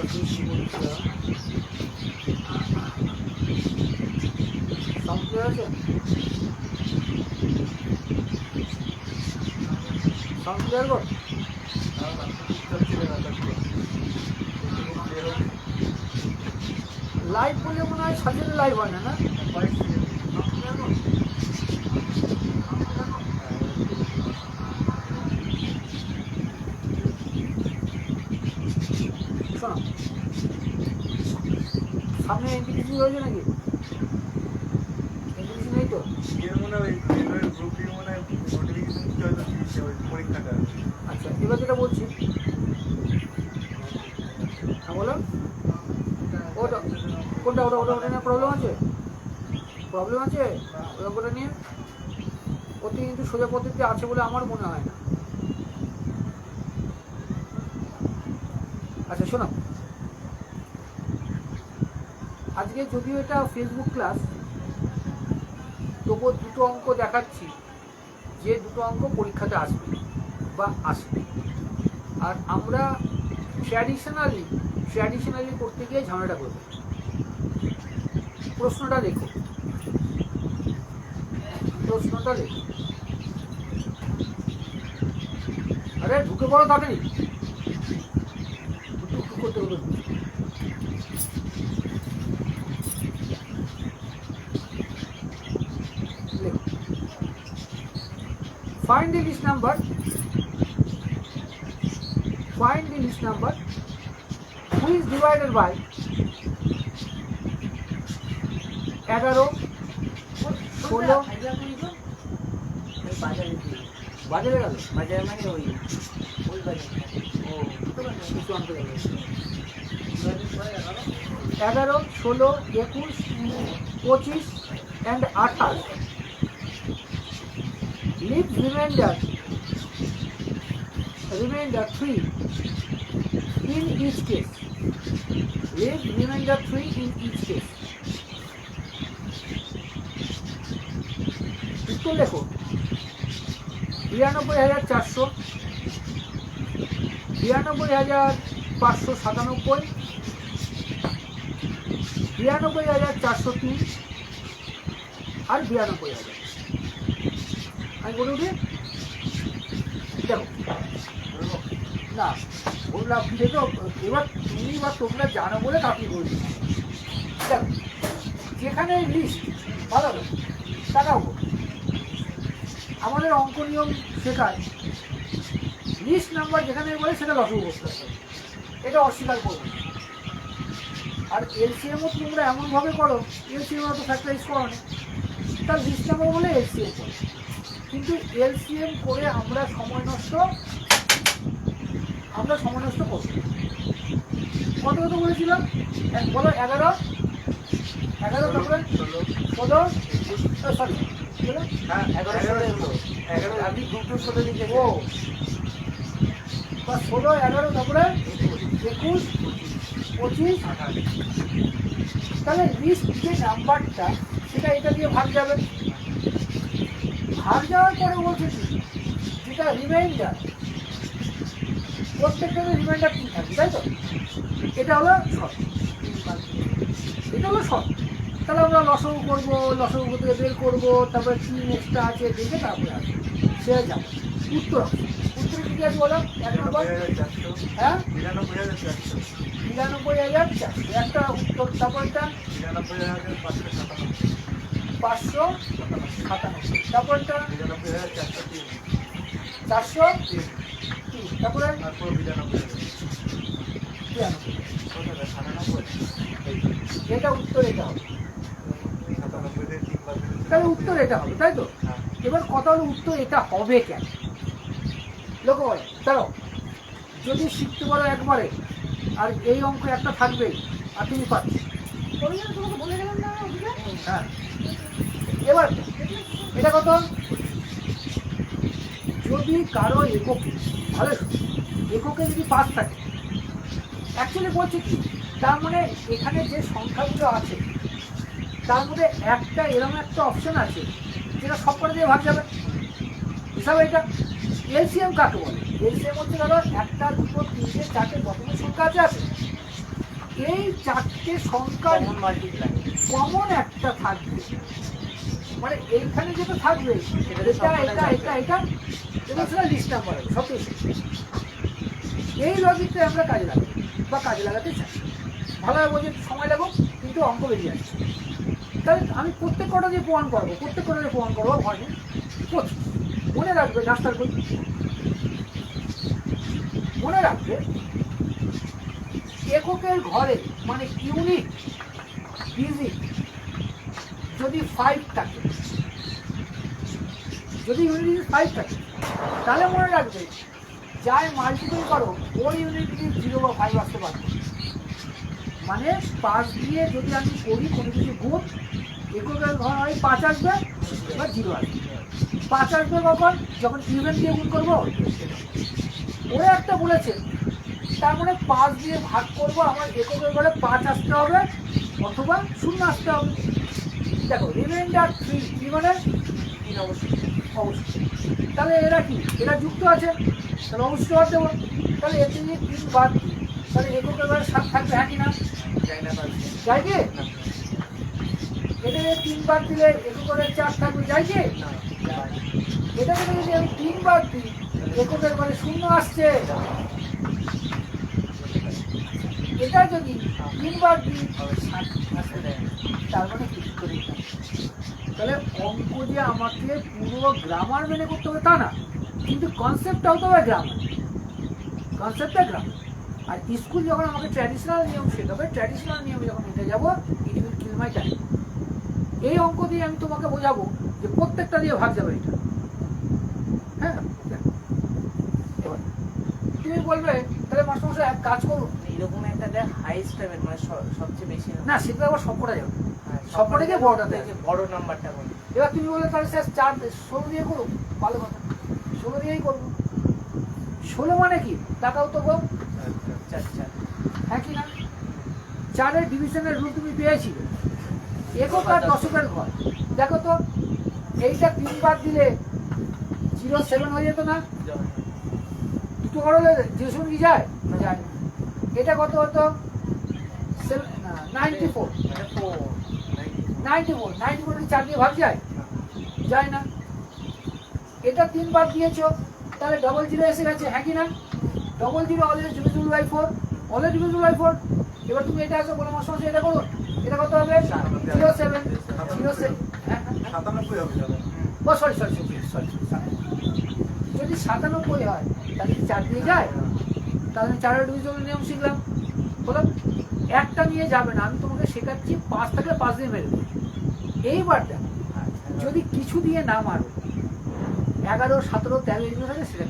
আছে sound clear কর। Live বলে মনে হয় সাজেলে লাইভ হয় না, না শোনো সামনে এনটিপিসি হয়েছে নাকি? এনটিপিসি নেই তো? আচ্ছা এবার যেটা বলছি, হ্যাঁ বলো। ওটা কোনটা? ওটা ওটা ওটা নিয়ে প্রবলেম আছে? প্রবলেম আছে ওটা নিয়ে? ওতে কিন্তু সোজা পদ্ধতি আছে বলে আমার মনে হয় না। আচ্ছা শোনো, আজকে যদিও এটা ফেসবুক ক্লাস, তবুও দুটো অঙ্ক দেখাচ্ছি যে দুটো অঙ্ক পরীক্ষাতে আসবে বা আসবে। আর আমরা ট্র্যাডিশনালি করতে গিয়ে ঝামেলাটা করবো। প্রশ্নটা লেখো, প্রশ্নটা লেখো। আরে ঢুকে পড়ো তাড়াতাড়ি, টুকটুক করতে হবে। Find the list number. Find the list number who is divided by 11, 16। বাজারে গেল? বাজারে মানে ওই বাজার। ও কিছু আনতে গেল। 11, 16, 21, 25 and 28 leaves remainder 3 in each case. Leaves remainder 3 in each case. উত্তর লেখো। 92,400, 92,597, 92,403 আর 92,000। আমি বলে উঠি দেখো না বললাম দেখো, এবার তুমি বা তোমরা জানো বলে কাপি বলছি। দেখো যেখানে লিস্ট ভালো তাকাবো, আমাদের অঙ্ক নিয়ম শেখায় লিস্ট নাম্বার যেখানে বলে সেটা লসগু করতে হবে, এটা অস্বীকার করবো। আর এলসিএমও তোমরা এমনভাবে করো, এলসিএম তো ফ্যাক্টরাইজ করো না, তার লিস্ট নাম্বার বলে এলসিএম করো। কিন্তু এলসিএম করে আমরা সময় নষ্ট করব। কত কত বলেছিলাম বলো? 11, তারপরে 16, সরি 11 আপনি দুটো 16 লিখে ও বা 16, 11 তারপরে 21, 25, 28। তাহলে লিস্ট যে নাম্বারটা সেটা এটা দিয়ে ভাগ যাবে। ভাগ যাওয়ার পরে বলছে যেটা রিমাইন্ডার, প্রত্যেকটা রিমাইন্ডার 3 থাকবে, তাই তো? এটা হলো শর্ট, এটা হলো শর্ট। তাহলে আমরা লসগু করবো, লসগু থেকে বের করবো, তারপরে 3 এক্সট্রা আছে দেখে তারপরে আসবে সে যাবে। উত্তরে কি আছে বলো? 1 নম্বর হ্যাঁ 99,400 একটা উত্তর। তারপরটা 597, তারপরটা 403, তারপরে এটা উত্তর এটা হবে। তাহলে উত্তর এটা হবে, তাই তো? এবার কথা হলো উত্তর এটা হবে কেন? লক্ষ্য করো, চলো যদি শিখতে পারো একবারে আর এই অঙ্ক একটা থাকবে আর তুমি পাচ্ছ। হ্যাঁ এবার এটা কত? যদি কারো এককে ভালো এককে যদি 5 থাকে, অ্যাকচুয়ালি বলছে কি, তার মানে এখানে যে সংখ্যাগুলো আছে তার মধ্যে একটা এরকম একটা অপশন আছে যেটা সব করে দিয়ে ভাগ যাবে হিসাবে। এটা এলসিএম কাকে বলে? এলসিএম হচ্ছে ধরো 1, 2, 3, 4 যতগুলো সংখ্যা আছে এই চারটে সংখ্যা কমন একটা থাকবে, মানে এইখানে যেটা থাকবে এটা এটা এটা এটা এবং সেটা লিস্ট নাম্বার হবে সব কিছু। এই লজিকটা আমরা কাজে লাগাই বা কাজে লাগাতে চাই। ভালোভাবে বোঝে, সময় লাগুক কিন্তু অঙ্ক বেরিয়ে আসছে। তাহলে আমি প্রত্যেক কটা দিয়ে প্রমাণ করবো, প্রত্যেক কটা দিয়ে প্রমাণ করবো ভয় নেই। মনে রাখবে ডাক্তার বই, মনে রাখবে এককের ঘরে মানে ইউনিট ডিজিট যদি 5 থাকে, যদি ইউনিট ডিজিট 5 থাকে তাহলে মনে রাখবে যাই মাল্টিপ্লাই করো ওই ইউনিট ডিজিট 0 বা 5 আসতে পারবে। মানে 5 দিয়ে যদি আমি করি কোনো কিছু গুণ, এককের ঘর হয় 5 আসবে বা 0 আসবে। 5 আসবে কখন? যখন ইভেন দিয়ে গুণ করবো। ওরা একটা বলেছে তার মানে 5 দিয়ে ভাগ করবো, আমার এককের ঘরে 5 আসতে হবে অথবা 0 আসতে হবে। দেখো রিমাইন্ডার 3 কি মানে অবশ্যই অবশ্যই, তাহলে এরা কি এরা যুক্ত আছে, তাহলে অবশ্যই বাদ দেবো। তাহলে এতে যে 3 বাদ দিই তাহলে এককের ঘরে 7 থাকবে, হ্যাঁ কি না? যাই কি? এটা 3 বাদ দিলে এককের ঘরে 4 থাকবে, যাই কি? এটা থেকে যদি আমি 3 বাদ দিই এককের ঘরে 0 আসছে। এটা যদি 3 বার দিই তার মানে কিছু করি। তাহলে অঙ্ক যে আমাকে পুরো গ্রামার মেনে করতে হবে তা না, কিন্তু কনসেপ্টটা হতে হবে গ্রামার, কনসেপ্টটা গ্রামার। আর স্কুল যখন আমাকে ট্র্যাডিশনাল নিয়ম শেখাবে, ট্র্যাডিশনাল নিয়মে যখন নিতে যাবো it will kill my time. এই অঙ্ক দিয়ে আমি তোমাকে বোঝাবো যে প্রত্যেকটা দিয়ে ভাগ যাবে এটা। হ্যাঁ, এবার তুমি বলবে তাহলে মাস্টারমশাই এক কাজ করুন, এরকম একটা দেখ হাইস্ট হবে মানে সবচেয়ে বেশি না সেটা আবার সবকটা যাবে, সবকটা গিয়ে বড়টা দেয়, বড় নাম্বারটা বলি। এবার তুমি বললে তাহলে স্যার 4 16 দিয়ে করুন, ভালো কথা, 16 দিয়েই করবো। 16 মানে কি দেখাও তো গো? 4 হ্যাঁ কি না? 4-এর ডিভিশনের রুল তুমি পেয়েছিলে, একক আর দশকের ঘর। দেখো তো এইটা 3 বার দিলে 07 হয়ে যেত না? দুটো ঘর হলে 07 কি যায় না? যায় না। এটা কত হতো? 94 4 দিয়ে ভাগ যায়? যায় না। এটা 3 বার দিয়েছো তাহলে 00 এসে গেছে, হ্যাঁ কি না? 00 already divisible by 4, already divisible by 4। এবার তুমি এটা আসো বলো মাস্টারমশাই এটা করুন, এটা কত হবে? 07 হ্যাঁ ও সরি যদি 97 হয় তাহলে 4 দিয়ে যায়, তাহলে 4-এর ডিভিজিবল নিয়ম শিখলাম। বলো একটা নিয়ে যাবে না, আমি তোমাকে শেখাচ্ছি 5 থেকে 5 দিয়ে মেরে দেবো। এইবারটা যদি কিছু দিয়ে না মারো 11, 17, 13 এগুলো থাকে সেটা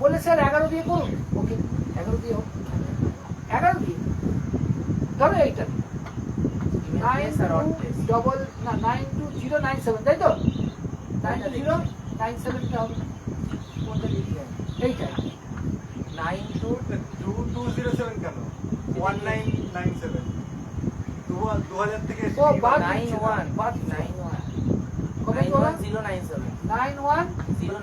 বলে স্যার 11 দিয়ে করুন, ওকে 11 দিয়ে হোক, 11 দিয়ে ধরো এইটা 92097, তাই তো? 92097টা হবে কোনটা লিখে? এইটা 2207 কেন? 1997 2000 থেকে ও বাদ 91 বাদ 91 কত করে? 097 91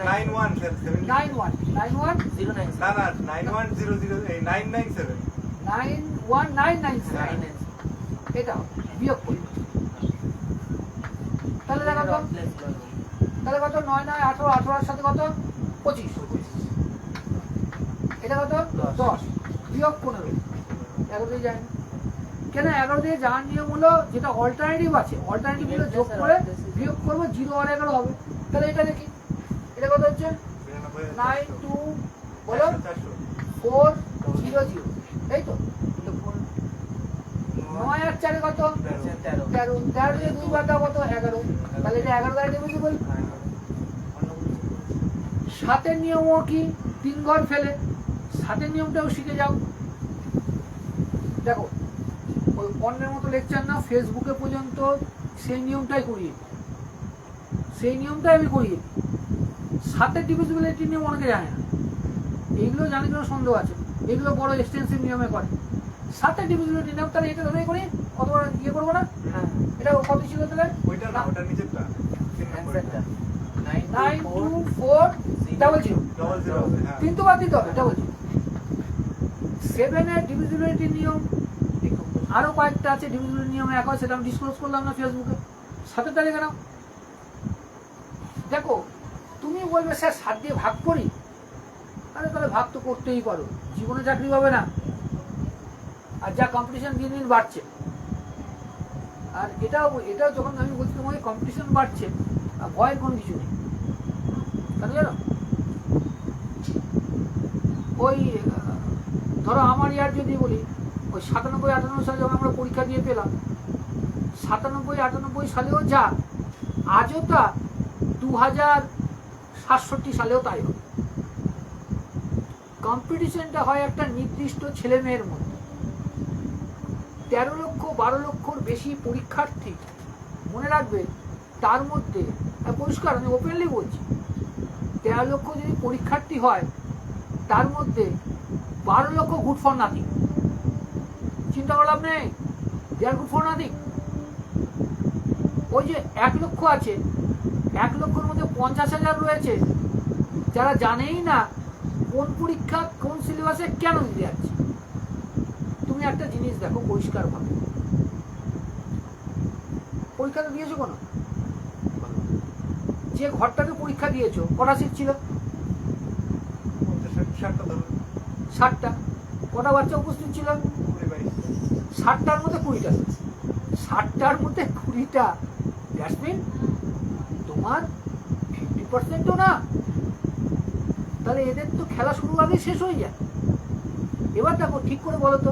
91 স্যার 91 91 097 না না 9100 এই 997 91997 এটা বিয়োগ করি তাহলে দেখা তো, তাহলে কত? 9 9 18 18 এর সাথে কত? 25। এটা কত? 10 বিয়োগ 15, 11 দিয়ে যায় না কেন? 11 দিয়ে যাওয়ার নিয়ম হলো যেটা অল্টারনেটিভ আছে, অল্টারনেটিভ গুলো যোগ করে বিয়োগ করবো, 0 আর 11 হবে। তাহলে এটা দেখি এটা কত হচ্ছে? 92 বলো 400, তাই তো? 9 আর 4 কত? 13 13 দিয়ে 2 বার দাও কত? 11। তাহলে এটা 11 দ্বারা ডিভিজিবল। 7-এর নিয়মও কি 3 ঘর ফেলে, 7-এর নিয়মটাও শিখে যাও। দেখো ওই অন্যের মতো লেকচার না, ফেসবুকে পর্যন্ত সেই নিয়মটাই করিয়ে, সেই নিয়মটাই আমি করিয়ে। 7-এর ডিভিজিবিলিটির নিয়ম অনেকে জানে না, এইগুলো জানে কোনো সন্দেহ আছে, এগুলো বড় এক্সটেন্সিভ নিয়মে করে। 7-এর ডিভিজিবিলিটি নিয়ম, তাহলে এটা ধরেই করি, কত ইয়ে করবো না? এটা কত ছিল তাহলে? ওইটা না, ওটা নিচেরটা 92400 00 হ্যাঁ 3 তো বাদ দিতে হবে, 00 7-এর ডিভিজিবিলিটি নিয়ম, আরো কয়েকটা আছে ডিভিজিবিলিটি নিয়ম, এক হয় সেটা আমি ডিসক্লোজ করলাম না ফেসবুকে। 7টা লিখে নাও। দেখো তুমি বলবে স্যার 7 দিয়ে ভাগ করি, আরে তাহলে ভাগ তো করতেই পারো, জীবনে চাকরি পাবে না। আর যা কম্পিটিশন দিন দিন বাড়ছে, আর এটাও যখন আমি বলছি তোমাকে কম্পিটিশন বাড়ছে, ভয়ের কোনো কিছু নেই। কেন জানো, ওই ধরো আমার ইয়ার যদি বলি, ওই 97-98 সালে যখন আমরা পরীক্ষা দিয়ে পেলাম, 97-98 সালেও যা আজও তা 2067 সালেও তাই হবে। কম্পিটিশনটা হয় একটা নির্দিষ্ট ছেলে মেয়ের মধ্যে। 13 লক্ষ 12 লক্ষর বেশি পরীক্ষার্থী, মনে রাখবে তার মধ্যে, পরিষ্কার আমি ওপেনলি বলছি, 13 লক্ষ যদি পরীক্ষার্থী হয় তার মধ্যে 12 লক্ষ গুড ফর নাথিং। চিন্তা করলাম নেই, দে আর গুড ফর নাথিং। ওই যে 1 লক্ষ আছে, 1 লক্ষর মধ্যে 50,000 রয়েছে যারা জানেই না কোন পরীক্ষা কোন সিলেবাসে কেন দিতে যাচ্ছে। তুমি একটা জিনিস দেখো পরিষ্কার ভাবে, পরীক্ষাটা দিয়েছো কোনো, যে ঘরটাতে পরীক্ষা দিয়েছো কটা সিট ছিল? 60টা। কটা বাচ্চা উপস্থিত ছিল? 60টার মধ্যে 20টা। 60টার মধ্যে 20টা, দ্যাটস মিন তোমার 50%ও না। তাহলে এদের তো খেলা শুরু আগে শেষ হয়ে যায়। এবার দেখো ঠিক করে বলো তো,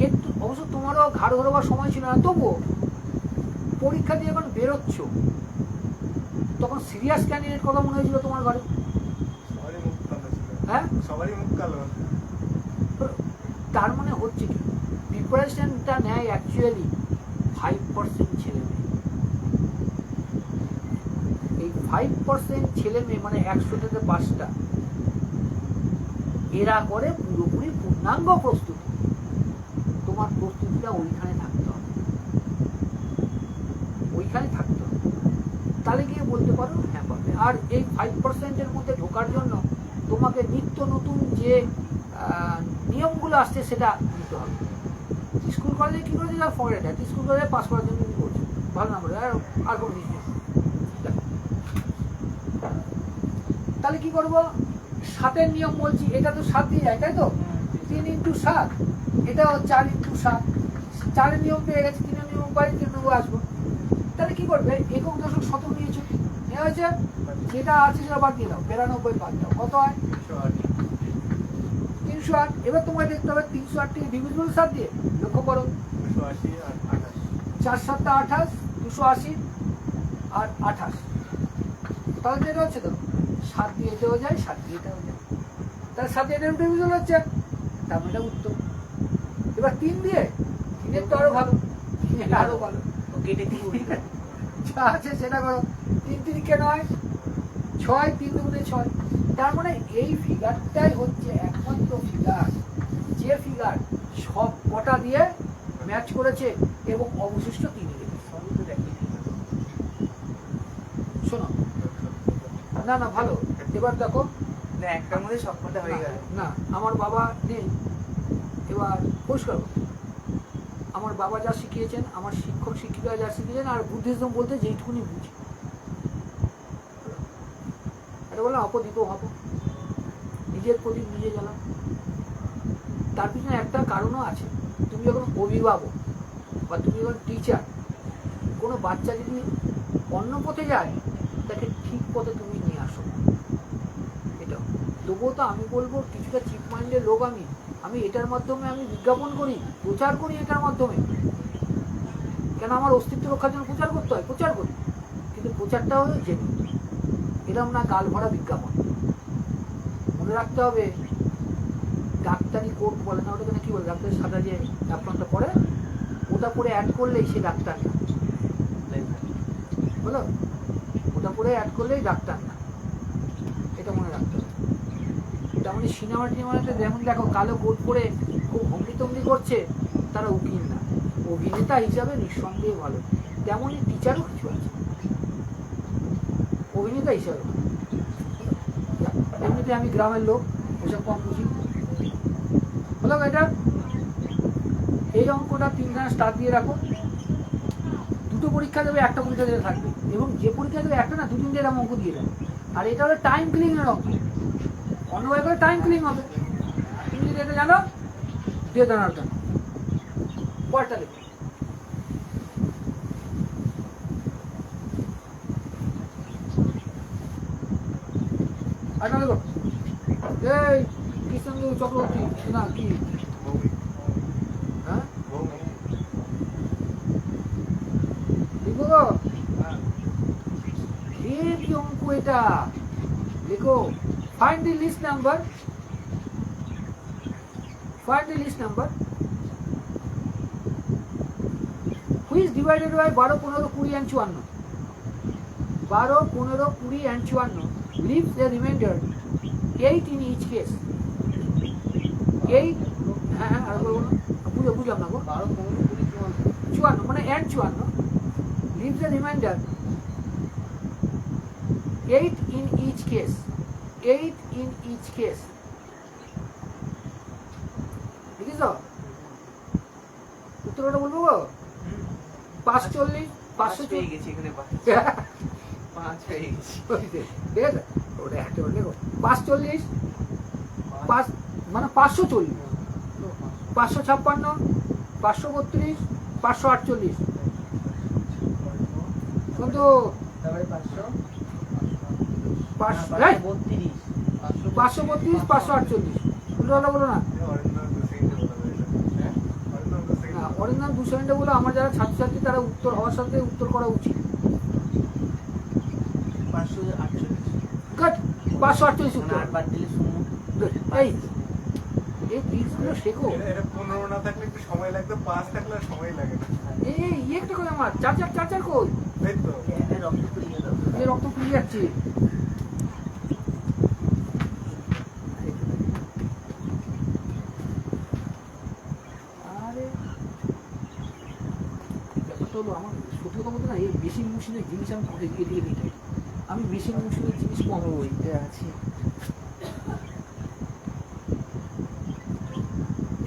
একটু অবশ্য তোমারও ঘাড় ঘোরাবার সময় ছিল না, তবুও পরীক্ষা দিয়ে যখন বেরোচ্ছ তখন সিরিয়াস ক্যান্ডিডেট কথা মনে হয়েছিল তোমার ঘরে? হ্যাঁ, সবারই মুখ কালো। তার মানে হচ্ছে কি, প্রিপারেশনটা নেয় অ্যাকচুয়ালি 5% ছেলে মেয়ে। এই 5% ছেলে মেয়ে মানে 100টাতে 5টা, এরা করে পুরোপুরি পূর্ণাঙ্গ প্রস্তুতি। তোমার প্রস্তুতিটা ওইখানে থাকতে হবে, ওইখানে থাকতে হবে, তাহলে গিয়ে বলতে পারো হ্যাঁ পাবে। আর এই 5%-এর মধ্যে ঢোকার জন্য তোমাকে নিত্য নতুন যে নিয়মগুলো আসছে সেটা নিতে হবে। স্কুল কলেজে কী করেছে তার ফরেট আছে, স্কুল কলেজে পাস করার জন্য কী করছে, ভালো নাম্বার, আর কোনো কিছু নেই। তাহলে কি করবো, 7-এর নিয়ম বলছি, এটা তো 7 দিয়ে যায়, তাই তো? 3 × 7, এটাও 4 × 7। 4-এর নিয়ম পেয়ে গেছে, 3-এর নিয়ম বাইরে 3 নেবো আসবো। তাহলে কি করবে, একক দশক শতক নিয়েছো, নেওয়া হয়েছে, যেটা আছে সেটা বাদ দিয়ে দাও, 92 বাদ দাও, কত হয়? 308। এবার তোমায় দেখতে হবে 308 থেকে ডিভিজিবল 7 দিয়ে, লক্ষ্য করো 4 × 7 = 28, 280 আর 28। তাহলে এটা হচ্ছে তো 7 দিয়ে এটাও যায়, 7 দিয়ে এটাও যায়, তাহলে 7 এটাও ডিভিজিবল হচ্ছে, তার মানে এটা উত্তর। এবার 3 দিয়ে, 3-এর তো আরো ভালো, 3-এর আরো ভালো, যা আছে সেটা করো। 3 × 3 9, 6, 3 × 2 = 6। তার মানে এই ফিগারটাই হচ্ছে একমাত্র ফিগার, যে ফিগার সব কটা দিয়ে ম্যাচ করেছে এবং অবশিষ্ট 3 শোনো না না ভালো। এবার দেখো একটার মধ্যে সব কটা হয়ে গেল না, আমার বাবা নেই, এবার পরিষ্কার আমার বাবা যা শিখিয়েছেন, আমার শিক্ষক শিক্ষিকা যা শিখিয়েছেন, আর বুদ্ধিজম বলতে যেইটুকুনি বুঝি, এটা বললাম অপদীপ হব, নিজের প্রদীপ নিজে জ্বালাম। তার পিছনে একটা কারণও আছে, তুমি যখন অভিভাবক বা তুমি যখন টিচার, কোনো বাচ্চা যদি অন্য পথে যায় তাকে ঠিক পথে তুমি নিয়ে আসো। এটা তবুও তো আমি বলবো কিছুটা চিপ মাইন্ডের লোক, আমি এটার মাধ্যমে আমি বিজ্ঞাপন করি, প্রচার করি এটার মাধ্যমে। কেন আমার অস্তিত্ব রক্ষার জন্য প্রচার করতে হয়, প্রচার করি, কিন্তু প্রচারটা হলো জেনে, এরকম না গাল ভরা বিজ্ঞাপন। মনে রাখতে হবে, ডাক্তারি কোট বলে না, ওটা কি বলে, ডাক্তারের সাদা যে অ্যাপ্রনটা পরে, ওটা পরে অ্যাড করলেই সে ডাক্তার না, বলো, ওটা পরে অ্যাড করলেই ডাক্তার না, এটা মনে রাখতে হবে। তেমনি সিনেমা টিনেমাতে যেমন দেখো কালো কোট পরে খুব হমলি তমলি করছে, তারা উকিল না, অভিনেতা হিসাবে নিঃসন্দেহে ভালো। তেমনই টিচারও কিছু আছে অভিনেতা হিসাবে। এমনিতে আমি গ্রামের লোক, ওসব কম বুঝি, হলো এটা। এই অঙ্কটা 3খানা স্টার দিয়ে রাখো। দুটো পরীক্ষা দেবে, একটা পরীক্ষা দেবে থাকবে, এবং যে পরীক্ষা দেবে একটা না 2-3টে এরকম অঙ্ক দিয়ে দেবে। আর এটা হলো টাইম কিলিং এর অঙ্ক, অন্যভাবে করে টাইম কিলিং হবে। তুমি যদি এটা জানো দিয়ে দেন আর পরটা দেখো। আচ্ছা দেখো, এই কৃষ্ণেন্দু চক্রবর্তী না কি, হ্যাঁ লিখো গো, কি অঙ্ক এটা লিখো। Find the least number, find the list number which is divided by 12, 15, 20 and 54. 12, 15, 20 and 54 leaves the remainder 8 in each case. 8 হ্যাঁ আর বলবো না, বুঝলাম না গো। 12, 15, 20, 54 মানে and 54 leaves the remainder 8 in each case. 8 in each case. দেখিস উত্তরটা বলবো গো। 540, 500 পেয়ে গেছি এখানে, 5 পেয়ে গেছি। ঠিক আছে, ওটা একটা বললে গো। 540, 5 মানে 540, 556, 532, 548 কিন্তু 532, 548 উল্টোটা বলো না। অরিজিনাল 2 সেকেন্ডে বলে আমার যারা ছাত্রছাত্রী তারা উত্তর হওয়ার সাথে উত্তর করা উচিত। 548 উত্তর। এই ট্রিক্সগুলো শেখো। এটা 15 না থাকলে একটু সময় লাগবে, 5 থাকলে আর সময় লাগে না। এই একটা কই আমার চার কই, এই তো এই রক্ত ফুলে যাচ্ছে। আরে ব্যাপারটা হলো আমার সত্যি কথা বলতে না, এই বেশি মেশিনের জিনিস আমি পরে দিয়ে দিই। আমি বেশি মেশিনের জিনিস কম ওইটা আছে।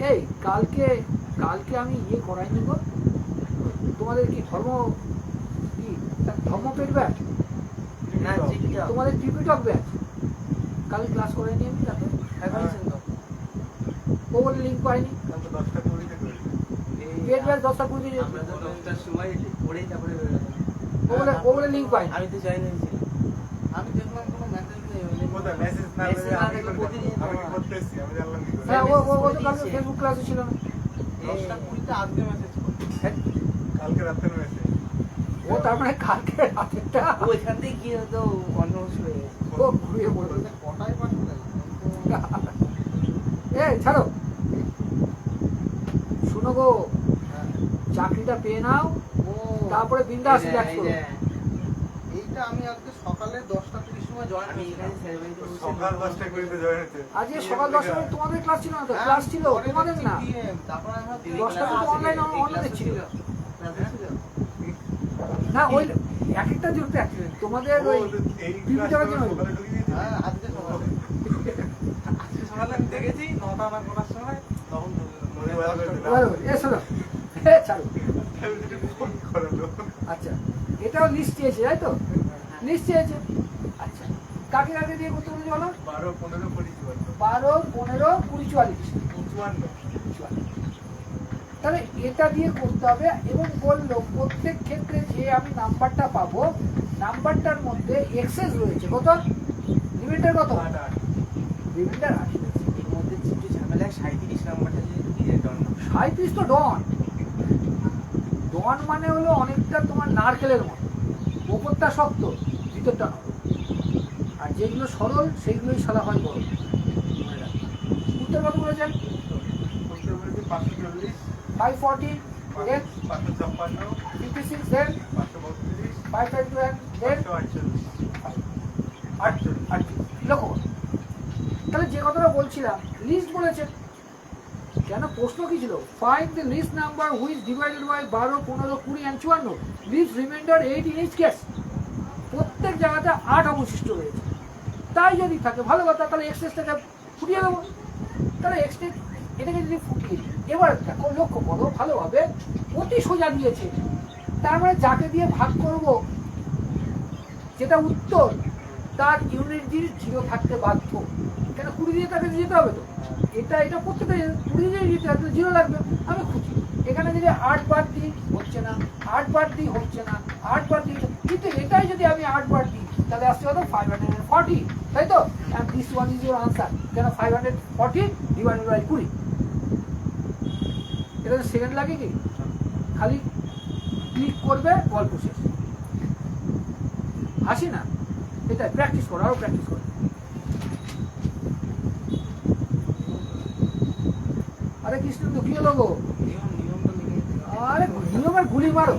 এই কালকে আমি ইয়ে করাইনি গো, তোমাদের কি ধর্ম পেট ব্যাচ, তোমাদের ত্রিপিটক ব্যাচ কাল ক্লাস করাইনি আমি রাতে। ও বলে লিঙ্ক পাইনি, কাল তো 10টা 20 করে। পেট ব্যাচ 10টা 20 আমরা তো 10টার সময় পড়েই তারপরে ও বলে লিঙ্ক পাইনি। আমি তো জয়েন হয়েছিলাম, আমি দেখলাম কোনো মেসেজ নেই। কোথায় মেসেজ না মেসেজ দেবে না আমি দেখলে কি প্রতিদিন করতে এসেছি, আমি জানলাম কি করে। হ্যাঁ ও তো কালকে ফেসবুক ক্লাসে ছিল না। 10টা 20টা আজকে মেসেজ করতে, কালকে রাতে মেসেজ। ও তার মানে কালকে রাতেরটা ওইখান থেকে গিয়ে তো অন্য হয়ে গেছে। ও ঘুরিয়ে পড়লো। কটায় পাস এই ছাড়ো, শুনো গো, চাকরিটা পেয়ে নাও, তারপরে বিন্দাস রিল্যাক্স করো। এইটা আমি আজকে সকালে 10টা 30 সময় জয়েন আমি এখানে সকাল 10টা করে জয়েন হতে। আজকে সকাল 10টার সময় তোমাদের ক্লাস ছিল না তো? ক্লাস ছিল তোমাদের না, তারপর আমরা 10টা তো অনলাইন ছিল না। ওই এক একটা জুড়তে অ্যাক্সিডেন্ট তোমাদের ওই এই টিভিটার জন্য। সকালে ঢুকে দিয়েছি। হ্যাঁ আজকে সকালে আমি দেখেছি 9টা না করার সময়, তখন মনে ভালো করে দিলাম। এ শোনো, ছাড়ো। আমি যদি ফোন করালো। আচ্ছা, এটাও লিস্ট চেয়েছে তাই তো? লিস্ট চেয়েছে। আচ্ছা, কাকে কাকে দিয়ে করতে বলেছে বলো? 12, 15, 20, 12, 15, 20, 44। 54। তাহলে এটা দিয়ে করতে হবে, এবং বললো প্রত্যেক ক্ষেত্রে যে আমি নাম্বারটা পাবো, নাম্বারটার মধ্যে এক্সেস রয়েছে কত, রিমাইন্ডার কত, রিমাইন্ডার 8। এর মধ্যে কিছু ঝামেলা 37 নাম্বারটা যদি ঢুকিয়ে যেত না। 37 তো ডন। ডন মানে হলো অনেকটা তোমার নারকেলের মতো, ওপরটা শক্ত ভিতরটা নরম, আর যেগুলো সরল সেইগুলোই সাদা হয় বড়। উত্তর কত বলেছেন? 540, 540, then 556, 56, then 532, 552, and then 548। লক্ষ্য করো। তাহলে যে কথাটা বলছিলাম, লিস্ট বলেছে কেন, প্রশ্ন কি ছিল? Find the least number which divided by 12, 15, 20 and 54 leaves remainder 8 in each case. প্রত্যেক জায়গাতে 8 অবশিষ্ট রয়েছে। তাই যদি থাকে ভালো কথা, তাহলে এক্সেসটাকে ফুটিয়ে দেবো। তাহলে এটাকে যদি ফুটিয়ে দিই, এবার দেখো লক্ষ্য করো ভালোভাবে, অতি সোজা দিয়েছে, তার মানে যাকে দিয়ে ভাগ করব যেটা উত্তর, তার ইউনিট দিয়ে 0 থাকতে বাধ্য, কেন 20 দিয়ে তাকে যেতে হবে তো, এটা প্রত্যেকটা 20 দিয়ে যেতে হবে, 0 লাগবে। আমি খুঁজি এখানে যদি 8 বার দিই হচ্ছে না, 8 বার দিই হচ্ছে না, 8 বার দিই, কিন্তু এটাই যদি আমি 8 বার দিই তাহলে আসতে হতো 540, তাই তো? and this one is your answer, কেন 540 divided by 20, এটা তো সেকেন্ড লাগে কি, খালি ক্লিক করবে গল্প শেষ। আসি না, এটা প্র্যাকটিস করো, আরো প্র্যাকটিস করো। আরে কৃষ্ণ তো কি হলো গো? নিয়মটা লিখে আরে নিয়মের গুলি মারো।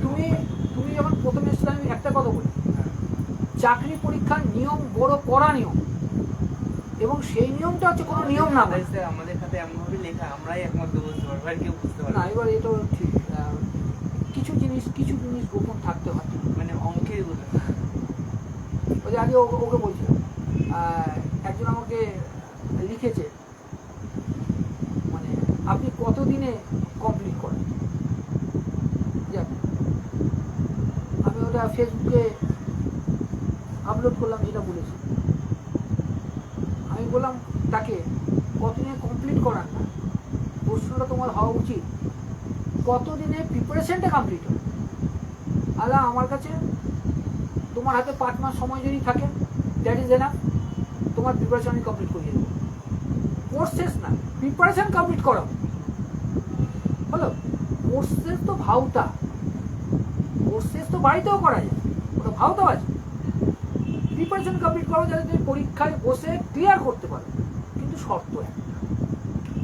তুমি তুমি যখন প্রথমে এসেছিলে আমি একটা কথা বলি, চাকরি পরীক্ষার নিয়ম বড় কড়া নিয়ম, এবং সেই নিয়মটা হচ্ছে কোনো নিয়ম না মানে। আমাদের সাথে এমন ভাবে লেখা আমরাই একমাত্র বুঝতে পারবো, আর কেউ বুঝতে পারবে না, না। এবার এটা ঠিক, কিছু জিনিস গোপন থাকতে হয়। মানে অঙ্কের বুঝতে ওই যে আগে ওকে বলছিলাম, একজন আমাকে লিখেছে, মানে আপনি কতদিনে কমপ্লিট করেন, যাক, আমি ওটা ফেসবুকে আপলোড করলাম, যেটা বলেছি আমি বললাম তাকে, কতদিনে কমপ্লিট করান না, প্রশ্নটা তোমার হওয়া উচিত কতদিনে প্রিপারেশনটা কমপ্লিট হয়। আলা আমার কাছে তোমার হাতে 5 মাস সময় যদি থাকে, দ্যাট ইজ এনাফ, তোমার প্রিপারেশন আমি কমপ্লিট করিয়ে দেবো। কোর্স শেষ না, প্রিপারেশন কমপ্লিট করো, হলো। কোর্স শেষ তো ভাওতা, কোর্স শেষ তো বাড়িতেও করা যায়, ওটা ভাওতা আছে। প্রিপারেশন কমপ্লিট করো যাতে তুমি পরীক্ষায় বসে ক্লিয়ার করতে পারো, কিন্তু শর্ত একটা,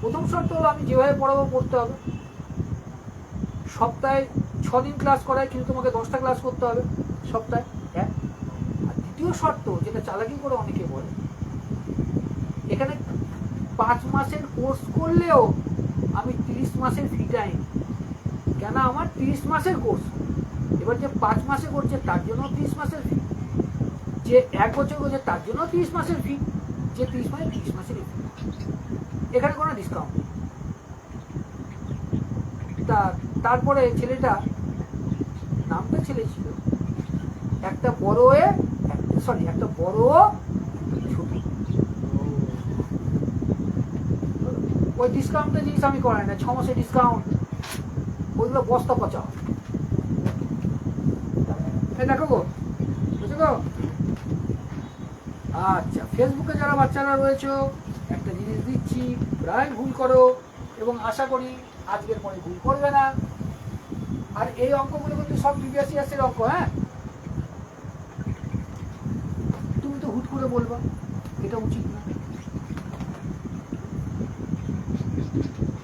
প্রথম শর্ত হলো আমি যেভাবে পড়াবো পড়তে হবে, সপ্তাহে 6 দিন ক্লাস করায়, কিন্তু তোমাকে 10টা ক্লাস করতে হবে সপ্তাহে, হ্যাঁ। আর দ্বিতীয় শর্ত, যেটা চালাকি করে অনেকে বলে, এখানে 5 মাসের কোর্স করলেও আমি 30 মাসের ফিটা নিই, কেন আমার 30 মাসের কোর্স। এবার যে 5 মাসে করছে তার জন্য 30 মাসের ফি, যে 1 বছর করছে তার জন্য 30 মাসের ফি, যে 30 মাসের ফি, এখানে কোনো ডিসকাউন্ট। তারপরে ছেলেটা, নামটা ছেলে ছিল, একটা বড় একটা বড় ছোট, ওই ডিসকাউন্টের জিনিস আমি করাই না, 6 মাসের ডিসকাউন্ট, ওইগুলো বস্তা পচা। দেখো গো, বুঝছো গো? আচ্ছা, ফেসবুকে যারা বাচ্চারা রয়েছে, একটা জিনিস দিচ্ছি, প্রায় ভুল করো, এবং আশা করি আজকের পরে ভুল করবে না। আর এই অঙ্কগুলো কিন্তু সব প্রিভিয়াস ইয়ার্সের অঙ্ক, হ্যাঁ। তুমি তো হুট করে বলবা, এটা উচিত না,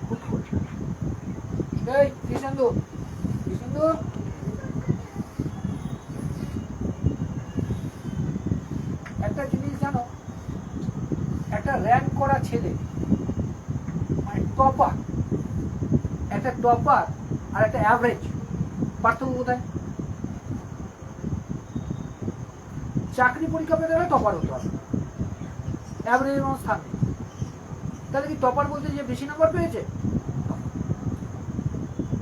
হুট করে। এই কৃষ্ণেন্দু, একটা জিনিস জানো, একটা র্যাঙ্ক করা ছেলে, মানে টপার, একটা টপার আর একটা অ্যাভারেজ, পার্থক্য কোথায়? চাকরি পরীক্ষা পেতে গেলে টপার হতে হবে, অ্যাভারেজের কোনো স্থান নেই। তাহলে কি টপার বলতে যে বেশি নাম্বার পেয়েছে?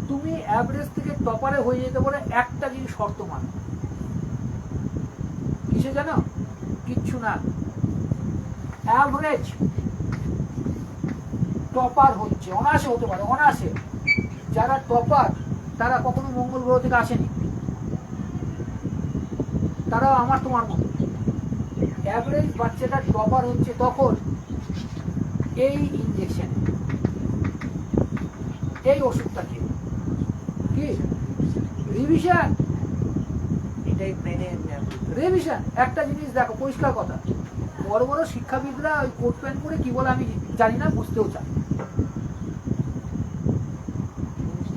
তুমি অ্যাভারেজ থেকে টপারে হয়ে যেতে পারে একটা জিনিস শর্ত মানে, কিসে জানো? কিচ্ছু না, অ্যাভারেজ টপার হচ্ছে, অনায়াসে হতে পারে, অনায়াসে। যারা টপার তারা কখনো মঙ্গল গ্রহ থেকে আসেনি, তারাও আমার তোমার মতো। অ্যাভারেজ বাচ্চাটা টপার হচ্ছে তখন এই ইঞ্জেকশন, এই ওষুধটা খেয়ে, কি রিভিশন, এটাই ব্রেনে রিভিশন। একটা জিনিস দেখো, পরিষ্কার কথা, বড় বড় শিক্ষাবিদরা ওই কোট প্যান্ট পরে কি বলে আমি জানি না, বুঝতেও চাই।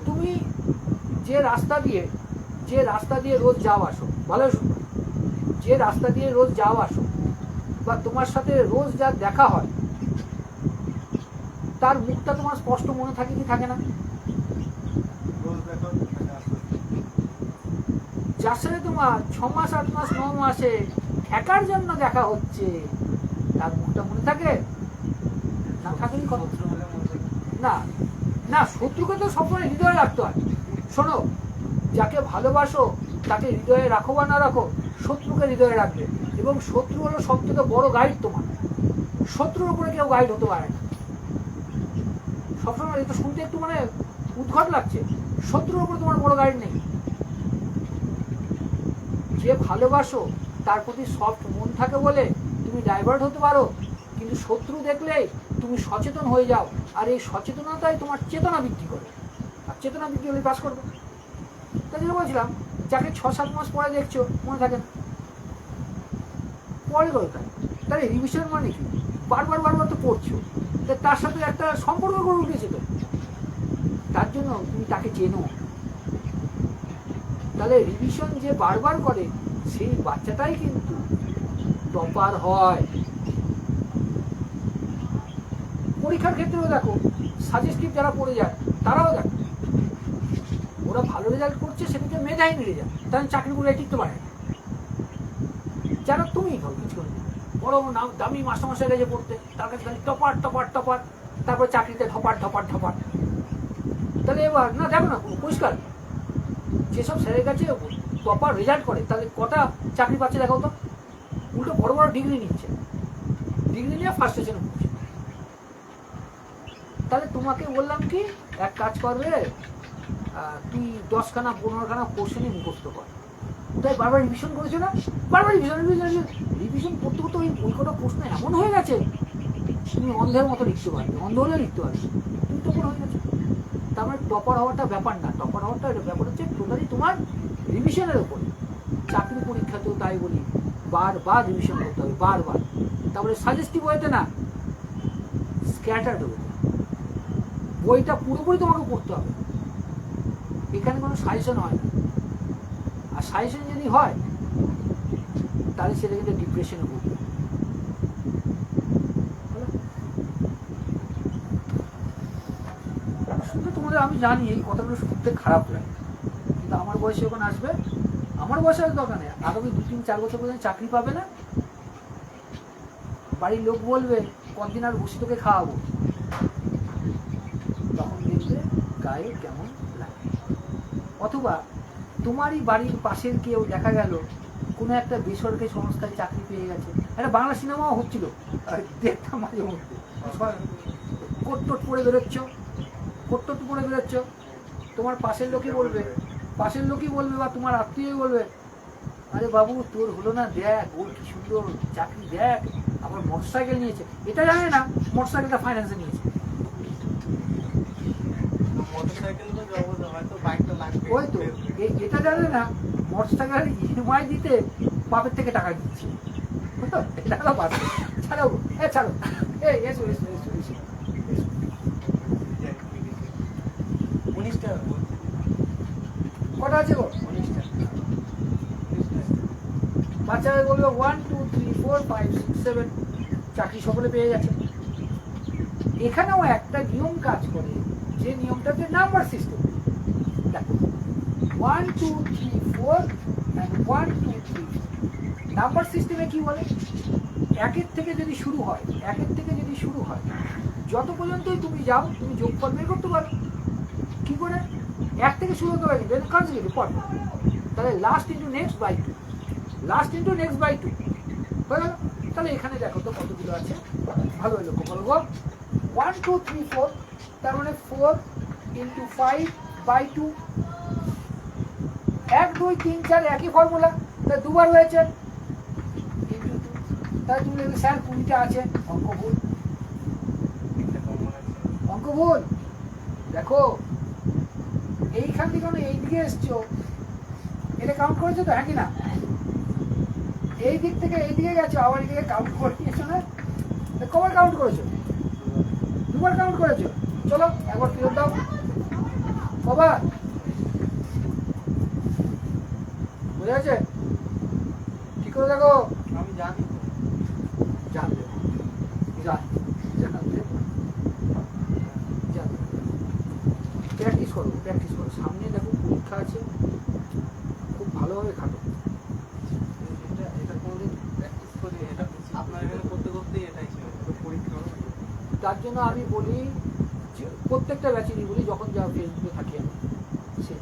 তুমি যে রাস্তা দিয়ে রোজ যাও আসো, ভালো শুনো, যে রাস্তা দিয়ে রোজ যাও আসো, বা তোমার সাথে রোজ যার দেখা হয়, তার মুখটা তোমার স্পষ্ট মনে থাকে কি থাকে না? রোজ দেখো, যার সাথে তোমার 6 মাস 8 মাস 9 মাসে ঠেকার জন্য দেখা হচ্ছে, তার মুখটা মনে থাকে না থাকলেই কথা। শত্রু হলে মনে হয়। না না, শত্রুকে তো সবসময় হৃদয়ে রাখতে হয়। শোনো, যাকে ভালোবাসো তাকে হৃদয়ে রাখো বা না রাখো, শত্রুকে হৃদয়ে রাখবে। এবং শত্রু হলো সব থেকে বড় গাইড তোমার। শত্রুর উপরে কেউ গাইড হতে পারে না। সবসময় এটা শুনতে একটু মানে উদ্ঘট লাগছে, শত্রুর উপরে তোমার বড় গাইড নেই। যে ভালোবাসো তার প্রতি সফট মন থাকে বলে তুমি ডাইভার্ট হতে পারো, কিন্তু শত্রু দেখলেই তুমি সচেতন হয়ে যাও। আর এই সচেতনতাই তোমার চেতনা বৃদ্ধি করে, আর চেতনা বৃদ্ধি হলে পাস করবে। তাই জন্য বলছিলাম, যাকে 6-7 মাস পরে দেখছো মনে থাকে না, পরে দরকার। তাহলে রিভিশন মানে কি? বারবার বারবার তো পড়ছো, তার সাথে একটা সম্পর্ক গড়ে উঠেছে তো, তার জন্য তুমি তাকে চেনো। তাহলে রিভিশন যে বারবার করে সেই বাচ্চাটাই কিন্তু টপার হয়। পরীক্ষার ক্ষেত্রেও দেখো, সাজেস্টিভ যারা পড়ে যায় তারাও দেখো, ওরা ভালো রেজাল্ট করছে, সেটাকে মেধাহীন রেজাল্ট, তাহলে চাকরিগুলো টিকতে পারে না। যারা তুমি ধরো কিছু করে বড় নাম দামি মাস্টারমশাই কাছে পড়তে, তার কাছে খালি টপার টপার টপার, তারপর চাকরিতে ঢপার ঢপার ঢপার। তাহলে এবার না দেখো না পরিষ্কার, যেসব স্যারের কাছে টপার রেজাল্ট করে তাহলে কটা চাকরি পাচ্ছে দেখাও তো। উল্টো বড় বড় ডিগ্রি নিচ্ছে, ডিগ্রি নিয়ে ফার্স্ট স্টেশনে পড়ছে। তাহলে তোমাকে বললাম কি, এক কাজ করবে, তুই 10খানা 15খানা কোশ্চেনই মুখস্থ কর। তাই বারবার রিভিশন করেছো না, বারবার রিভিশন রিভিশন রিভিশন করতে করতে ওই কটা প্রশ্ন এমন হয়ে গেছে তুমি অন্ধের মতো লিখতে পারবে, অন্ধ হলে লিখতে পারবে, তুমি টপার হয়ে গেছো। তার মানে টপার হওয়াটা ব্যাপার না, টপার হওয়াটা ব্যাপার হচ্ছে টোটালি তোমার রিভিশনের ওপরে। চাকরি পরীক্ষাতেও তাই বলি, বারবার রিভিশন করতে হবে, বারবার। তারপরে সাজেস্টিভ ওয়েতে না, স্ক্যাটার্ড ওয়েতে। বইটা পুরোপুরি তোমাকে পড়তে হবে, এখানে কোনো সাজেশন হয় না। আর সাজেশন যদি হয় তাহলে সেটা কিন্তু ডিপ্রেশনে পড়বে। শুধু তোমাদের আমি জানি এই কথাগুলো শুনতে খারাপ লাগে, কিন্তু আমার বয়সে যখন আসবে, আমার বয়সে আর দরকার নেই, আগামী 2-3-4 বছর পর্যন্ত চাকরি পাবে না, বাড়ির লোক বলবে কতদিন আর বসে তোকে খাওয়াবো, তখন দেখবে গায়ে কেমন লাগে। অথবা তোমারই বাড়ির পাশের কেউ দেখা গেল কোনো একটা বেসরকারি সংস্থায় চাকরি পেয়ে গেছে, একটা বাংলা সিনেমাও হচ্ছিল, দেখতাম মাঝে মধ্যে, কোট পরে বেরোচ্ছ, কোট পরে বেরোচ্ছ, তোমার পাশের লোকই বলবে বা তোমার আত্মীয় বলবে, আরে বাবু তোর হলো না, দেখ ওর কি সুন্দর চাকরি, দেখ আবার মোটরসাইকেল নিয়েছে। এটা জানে না মোটরসাইকেলটা ফাইন্যান্সে নিয়েছে। মোটরসাইকেল তো জবর, হয়তো বাইকটা লাগবে। ওই তো এটা জানে না মোটরসাইকেল ইএমআই দিতে বাপের থেকে টাকা দিচ্ছে। এটা হলো বাচ্চা। ছাড়ো ছাড়ো, এসো এসো এসো এসো। 19টা কটা আছে গো? 19টা। বাচ্চারা বলবে 1 2 3 4 5 6 7, চাকরি সকলে পেয়ে গেছে। এখানেও একটা নিয়ম কাজ করে, যে নিয়মটাতে নাম্বার সিস্টেম। দেখো 1 2 3 4 and 1 2 3 নাম্বার সিস্টেমে কি বলে, একের থেকে যদি শুরু হয়, যত পর্যন্তই তুমি যাও তুমি যোগফল বের করতে পারো। কি করে? 1 থেকে শুরু হতে পারি, দেন কনজিউটিভ পড়, তাহলে last into next by 2, last into next by 2 হয়ে গেল। তাহলে এখানে দেখো তো কতগুলো আছে, ভালো লক্ষ্য করবো। 1 2 3 4, তার মানে 4 ইন্টু 5 বাই 2, 1 2 3 4 একই ফর্মুলা, তাই দুবার হয়েছে ইন্টু 2, তাই তুমি লিখবে স্যার 20টা আছে, অঙ্ক ভুল। দেখো এইখান থেকে এইদিকে এসছো, এটা কাউন্ট করেছো তো, হ্যাঁ কি না? এই দিক থেকে এইদিকে গেছো, আবার এইদিকে কাউন্ট করে নিয়েছো না? কবার কাউন্ট করেছো? 2বার কাউন্ট করেছো। চলো একবার ফেরত দাও, কবার? বুঝে গেছে? ঠিক করে দেখো। আমি জানি তো। জানবে প্র্যাকটিস করো, সামনে দেখো পরীক্ষা আছে, খুব ভালোভাবে খাটো। এটা কোনোদিন প্র্যাকটিস করি, এটা আপনার এখানে করতে করতেই এটাই ছিল পরীক্ষা। তার জন্য আমি বলি যে প্রত্যেকটা ব্যাচেরই বলি, যখন যা ফেসবুকে থাকি আমি, সে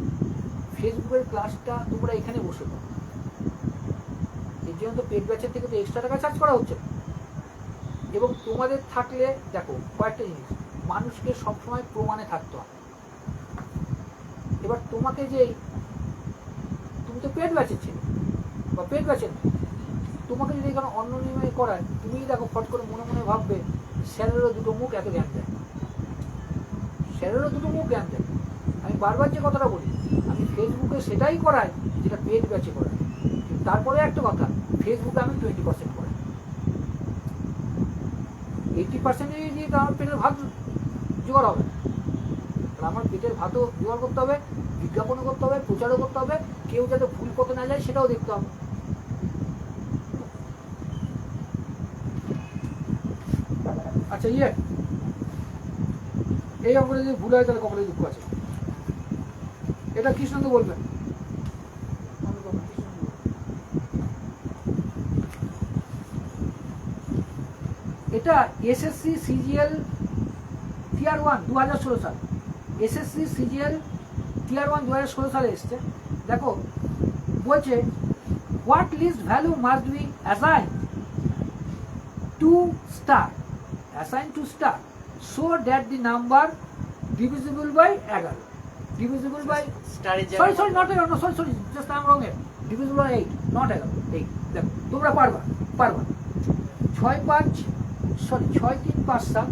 ফেসবুকের ক্লাসটা তোমরা এখানে বসে পাও। এর জন্য তো পেড ব্যাচের থেকে তো এক্সট্রা টাকা চার্জ করা হচ্ছে না। এবং তোমাদের থাকলে দেখো কয়েকটা জিনিস, মানুষকে সবসময় প্রমাণে থাকতে হয়। এবার তোমাকে তুমি তো পেড ব্যাচের ছিল বা পেড ব্যাচের না, তোমাকে যদি এখানে অন্য নিয়মে করায়, তুমি দেখো ফট করে মনে মনে ভাববে স্যারেরও দুটো মুখ এত জ্ঞান দেয়, স্যারেরও দুটো মুখ জ্ঞান দেয়। আমি বারবার যে কথাটা বলি, আমি ফেসবুকে সেটাই করাই যেটা পেড ব্যাচে করাই। তারপরে একটা কথা, ফেসবুকে আমি 20% করাই, 80% দিয়ে তো আমার পেটের ভাত জোগাড় হবে না। আমার পেটের ভাতও জোগাড় করতে হবে, বিজ্ঞাপনও করতে হবে, প্রচারও করতে হবে, কেউ যাতে ভুল পথে না যায় সেটাও দেখতে হবে। আচ্ছা এই অঙ্কটা যদি ভুল হয় তাহলে কপালে দুঃখ আছে। এটা কৃষ্ণকে বলবেন। এটা এসএসসি সিজিএল টিয়ার 1 2016 সাল, এসএসসি সিজিএল টিয়ার 1 2016 সালে এসছে। দেখো বলছে what least value must be assign to star, assign to star so that the number divisible by 11, divisible by sorry not 11, no sorry just I'm wrong here, divisible by 8 not 11, 8। দেখো তোমরা পারবা 6 3 5 7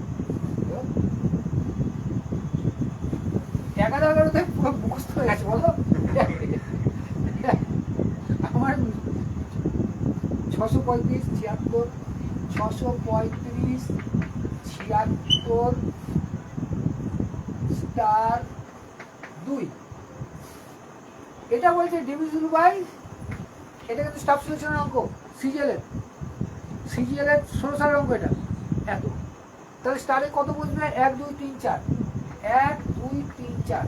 11 থেকে পুরো মুখস্থ হয়ে গেছে বলো। আমার 635 76 635 76 স্টার 2, এটা বলছে ডিভিজিবল বাই, এটা কিন্তু স্টাফ সিলেকশনের অঙ্ক, সিজিএল এর 16 সালের অঙ্ক এটা এত। তাহলে স্টারে কত বসবে? 1 2 3 4, 1 2 3 4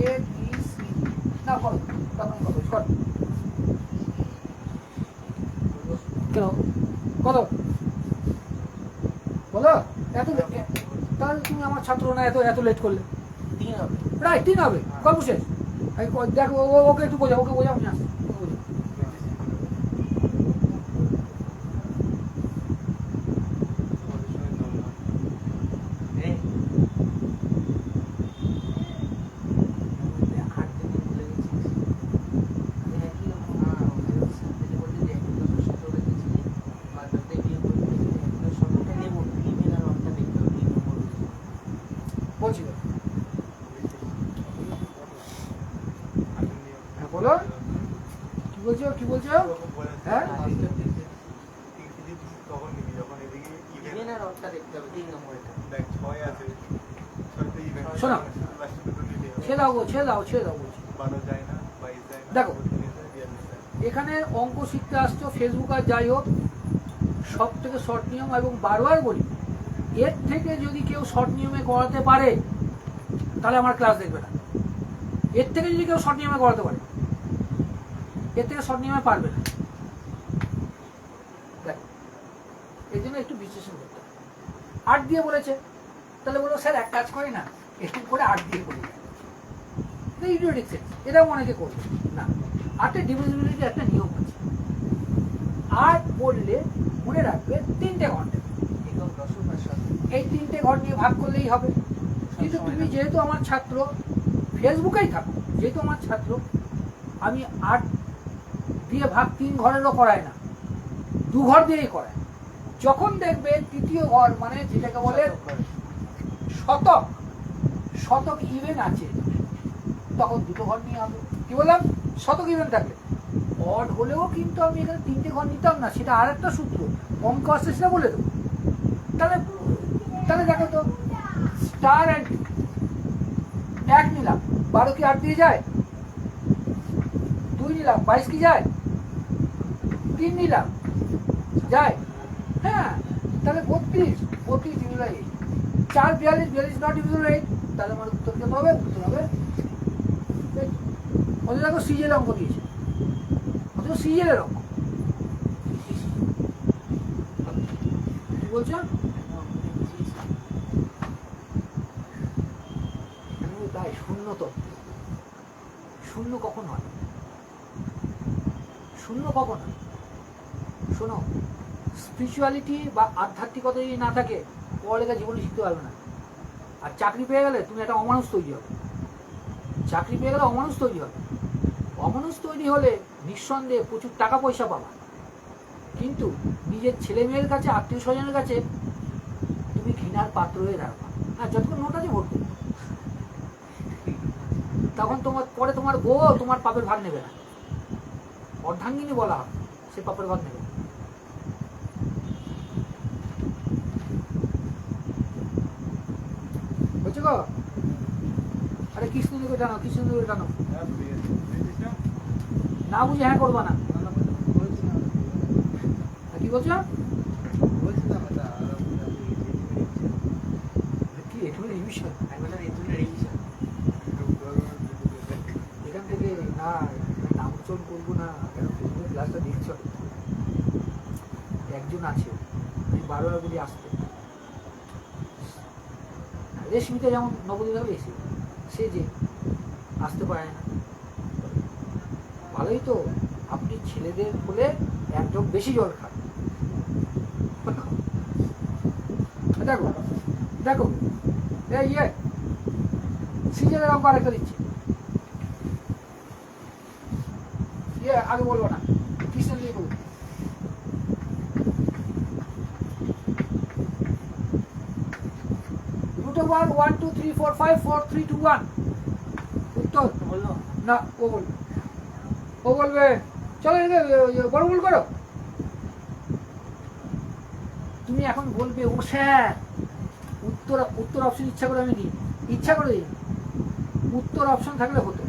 এ বি সি না করো তখন কত কর কেন কত বলো এত। তাহলে তুমি আমার ছাত্র না, এত লেট করলে 3 হবে, রাইট 3 হবে, গল্প শেষ। দেখো ওকে একটু বোঝাও, ওকে বোঝাও না। বলো কি বলছো? হ্যাঁ তখন নিবি যখন এদিকে ইভেন আর অফটা দেখতে হবে 3 নম্বরটা দেখ 6 আছে 6 তে ইভেন শোনো ছেড়ে দাও বলছি 12 যায় না 22 যায় না। দেখো এখানে অঙ্ক শিখতে আসছো ফেসবুক আর যাই হোক, সব থেকে শর্ট নিয়ম, এবং বারবার বলি এর থেকে যদি কেউ শর্ট নিয়মে করাতে পারে তাহলে আমার ক্লাস দেখবে না। এর থেকে যদি কেউ শর্ট নিয়মে করাতে পারে, এর থেকে শর্ট নিয়মে পারবে না। দেখো এই জন্য একটু বিশ্লেষণ করতে হবে। 8 দিয়ে বলেছে, তাহলে বলবো স্যার এক কাজ করি না, একটু করে 8 দিয়ে করি, ইডিওটিক সেন্স, এটাও অনেকে করবে না। 8-এর ডিভিজিবিলিটি একটা নিয়ম আছে, 8 বললে মনে রাখবে 3টে ঘর নেবে, এই 3টে ঘর নিয়ে ভাগ করলেই হবে। কিন্তু তুমি যেহেতু আমার ছাত্র, ফেসবুকেই থাকো, যেহেতু আমার ছাত্র, আমি 8 দিয়ে ভাগ 3 ঘরেরও করাই না, 2 ঘর দিয়েই করাই। যখন দেখবে তৃতীয় ঘর মানে যেটাকে বলে শতক ইভেন আছে, তখন 2টো ঘর নিয়ে হবে। কি বললাম? শতক ইভেন থাকলে অড হলেও কিন্তু আমি এখানে 3টে ঘর নিতাম না, সেটা আর একটা সূত্র, অঙ্ক আসছে সেটা বলে দেবো। তাহলে দেখো তো, স্টার অ্যান্ড 1 নিলাম, 12 কি 8 দিয়ে যায়? 2 নিলাম, 22 কি যায়? 3 নিলাম, যায়? হ্যাঁ, তাহলে 32 divisible by 8, 4 42 not divisible by 8, তাহলে আমার উত্তর কত হবে? উত্তর হবে অথচ দেখো সিজিএল অঙ্ক দিয়েছে, অথচ সিজিএল এর অঙ্ক। কি বলছো? শূন্যতম। শূন্য কখন হয়? শূন্য কখন হয়? শোনো, স্পিরিচুয়ালিটি বা আধ্যাত্মিকতা যদি না থাকে পড়ালেখা জীবনে শিখতে পারবে না। আর চাকরি পেয়ে গেলে তুমি একটা অমানুষ তৈরি হবে। চাকরি পেয়ে গেলে অমানুষ তৈরি হবে। অমানুষ তৈরি হলে নিঃসন্দেহে প্রচুর টাকা পয়সা পাবা, কিন্তু নিজের ছেলে মেয়ের কাছে, আত্মীয় স্বজনের কাছে তুমি ঘৃণার পাত্র হয়ে দাঁড়াবা। হ্যাঁ, যতক্ষণ নোট আছে ভোট দেবে। তখন পরে তোমার বউ তোমার পাপের ভাগ নেবে না, অর্ধাঙ্গিনী বলা হবে, সে পাপের ভাগ নেবে। বুঝছো গো? আরে কৃষ্ণনগর জানো, কৃষ্ণনগর জানো না, বুঝে হ্যাঁ করবা না। কি বলছো? কি এখানে রিভিশন? এখান থেকে না নামচল করবো না, কেন ফেসবুক ক্লাসটা দেখছ? একজন আছে, আমি বারবার বলি আসতে। রেশমিতা যেমন নবদ্বীপে এসে সে যে আসতে পারে না। ভালোই তো, আপনি ছেলেদের বলে একজন বেশি জল খান। দেখো দেখো ইয়ে সিজনের অঙ্ক আরেকটা দিচ্ছি। ইয়ে আগে বলবো না, কৃষ্ণ দিয়ে বলবো। √1 1 2 3 4 5 4 3 2 1 উত্তর বললো না, ও বলবে, ও বলবে। চলো বড় ভুল করো। তুমি এখন বলবে ও স্যার উত্তর অপশন ইচ্ছা করে আমি দিই, ইচ্ছা করে দিই। উত্তর অপশন থাকলে হতো,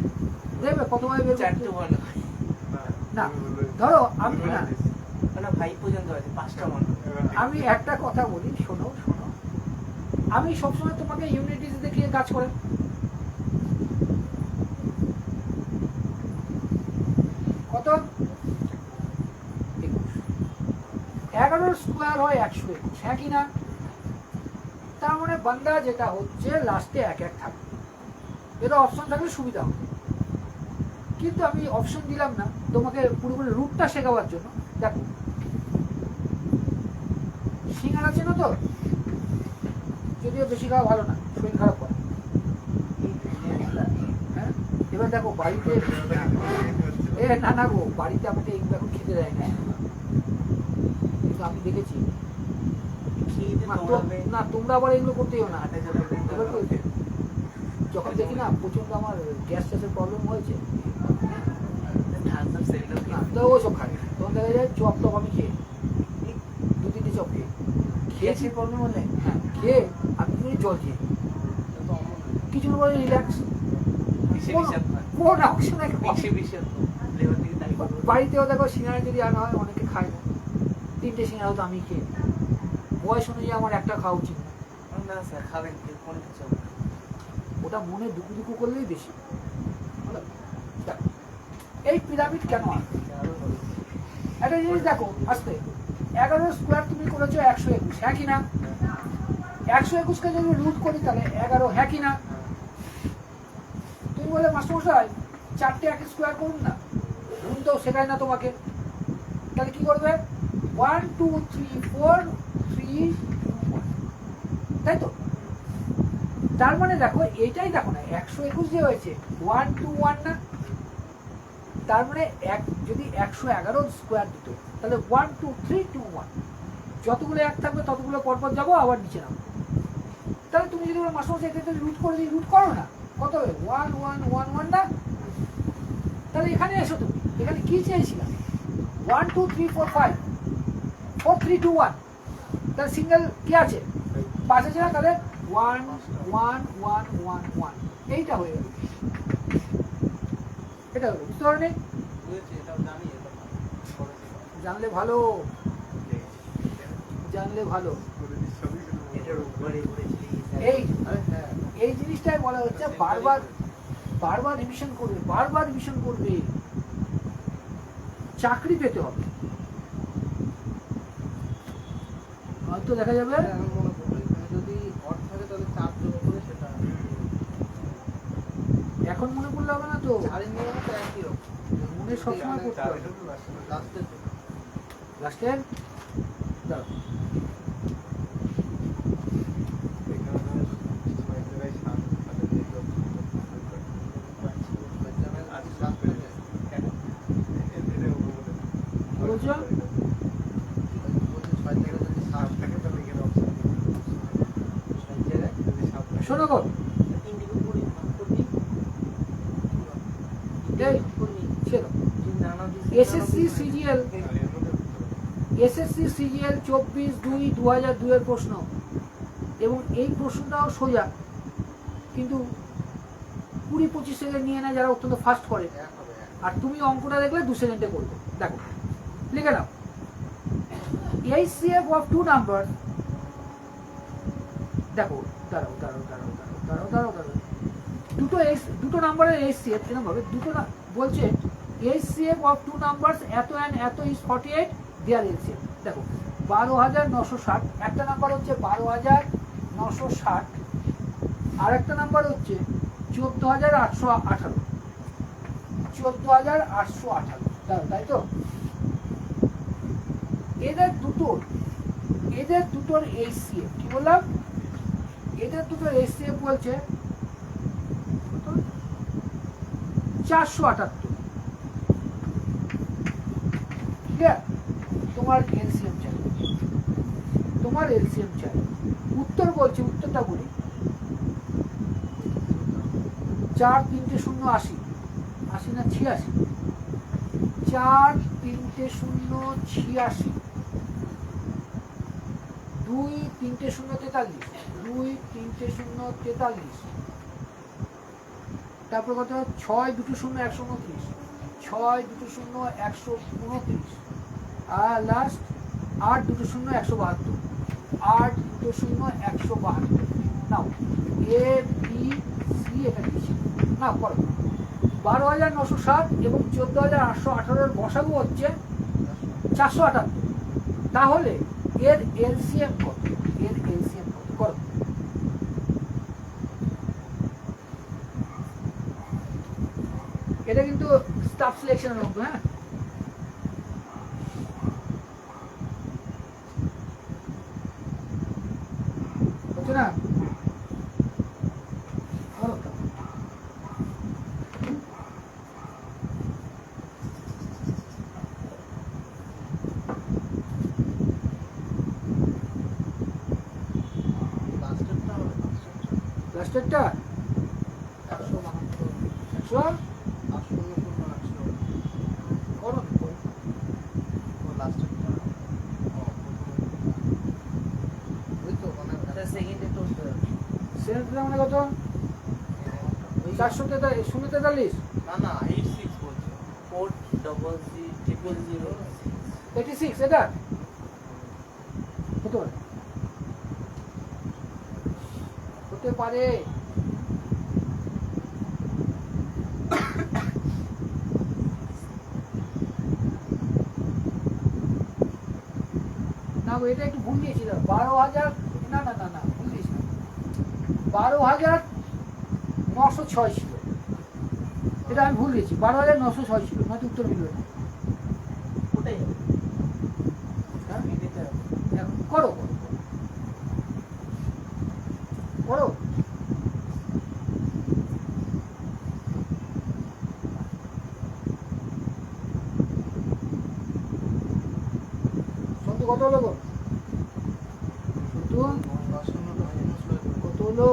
দেখবে কতভাবে বের করতে। না ধরো আমি না ভাই পর্যন্ত আছে 5টা মনে। আমি একটা কথা বলি, শোনো শোনো, আমি সবসময় তোমাকে ইউনিটিস দেখিয়ে কাজ করে। কত? 11 স্কোয়ার হয় 121, হ্যাঁ কি না? তার মানে বান্দা যেটা হচ্ছে লাস্টে 1 1 থাকবে। এটা অপশন থাকলে সুবিধা হবে, কিন্তু আমি অপশন দিলাম না তোমাকে পুরোপুরি রুটটা শেখাবার জন্য। দেখো সিঙ্গারা চেনো তো, যদিও বেশি খাওয়া ভালো না, শরীর খারাপ করে। হ্যাঁ, এবার দেখো বাড়িতে না গো, বাড়িতে আমাকে এগুলো এখন খেতে দেয় না, কিন্তু আমি দেখেছি। না তোমরা আবার এগুলো করতেও না। যখন দেখি না প্রচন্ড আমার গ্যাস ট্যাসের প্রবলেম হয়েছে, তো ওসব খাই, তখন দেখা যায় চপ টপ আমি খেয়ে 2-3টে চপ খেয়েছি প্রবলেম হলে, হ্যাঁ খেয়ে আমি জল খেয়ে কিছু বলে রিল্যাক্স। বাড়িতেও দেখো সিঙ্গারা যদি আনা হয়, অনেকে খায় না, 3টে সিঙ্গারা তো আমি খেয়ে। বয়স অনুযায়ী আমার একটা খাওয়া উচিত না। ওটা মনে দুঃখু দুঃখু করলেই বেশি। এই পিরামিড কেন হয়? একটা জিনিস দেখো, আসতে 11 স্কোয়ার তুমি করেছো 121, হ্যাঁ কি না? 121কে যদি রুট করি তাহলে 11, হ্যাঁ কি না? তুমি বলে মাস্টারমশাই 4টে 1 স্কোয়ার করুন না, রুট তো শেখায় না তোমাকে। তাহলে কি করবে? 1 2 3 4 3 2 1, তাই তো? তার মানে দেখো এইটাই দেখো না, 121 যে হয়েছে 1 2 1 না, তার মানে যদি 111 স্কোয়ার দিত তাহলে 1 2 3 2 1, যতগুলো 1 থাকবে ততগুলো পরপর যাবো, আবার নিচে নামবো। তাহলে তুমি যদি মাস্টারমশাই এটা রুট করে দিই, রুট করো না, কত হবে? 1 1 1 1 না? তাহলে এখানে এসো, তুমি এখানে কি চেয়েছিলাম? 1 2 3 4 5 4 3 2 1, তাহলে সিঙ্গেল কি আছে? 5 আছে না? তাহলে 1 1 1 1 1, এইটা হয়ে গেল। এটা হলো বুঝতে পারো? জানলে ভালো, জানলে ভালো। এই জিনিসটাই বলা হচ্ছে বারবার বারবার রিভিশন করবে, বারবার রিভিশন করবে, চাকরি পেতে হবে। হয়তো দেখা যাবে যদি অর্থ থাকে তাহলে 4 যোগ করে সেটা এখন মনে করলে হবে না তো, চারের নিয়ম তো একই রকম। মনে সবসময় করতে হবে। লাস্টের লাস্টের দাও কি বলছো? শোনো গো, এই ছেড়ে এসএসসি সিজিএল SSC-CGL 24/2/2002 এর প্রশ্ন, এবং এই প্রশ্নটাও সোজা, কিন্তু 20-25 সেকেন্ড নিয়ে নেয় যারা অত্যন্ত ফাস্ট করে, আর তুমি অঙ্কটা দেখলে 2 সেকেন্ডে করবে। দেখো লিখে নাও, HCF of two numbers, দেখো দাঁড়াও দাঁড়াও দাঁড়াও দাঁড়াও দাঁড়াও দাঁড়াও, দুটো নাম্বারের HCF এরকম ভাবে দুটো না বলছে, HCF of two numbers এত and এত is 48, দেয়ার LCM। দেখো 12,960, একটা নাম্বার হচ্ছে 12,960, আর একটা নাম্বার হচ্ছে 14,818, 14,818, তাই তো? এদের দুটোর HCF কি বললাম? এদের দুটোর HCF বলছে 478। ঠিক আছে, তোমার এলসিএম চাই, উত্তর বলছে, উত্তরটা বলি, 4 3 0 80, 80 না 86, 4 3 0 86, 2 3 0 43, 2 3 0 43, তারপর কত 6 2 0 129, 6 2 0 129, আর last 8 2 0 172, 8 2 0 172। Now A B C এটা দিচ্ছি, না করো 12,960 এবং 14,818 বসাবো হচ্ছে 478, তাহলে এর এলসিএম কত? করো। এটা কিন্তু স্টাফ সিলেকশনের অঙ্ক, হ্যাঁ? হচ্ছে না? লাস্টেরটা 100 করো, সেকেন্ডটা মানে কত? 443, না না 86 বলছে 4000000 86, এটা হতে পারে। না এটা একটু ভুল দিয়েছি, 12,000, না না না না ভুল দিয়েছি, 12,906 ছিল, এটা আমি ভুল দিয়েছি, 12,906 ছিল, নয়তো উত্তর মিলবে না। ওটাই হবে। হ্যাঁ? এখন করো করো, সন্তু কত হলো গো? কত হলো?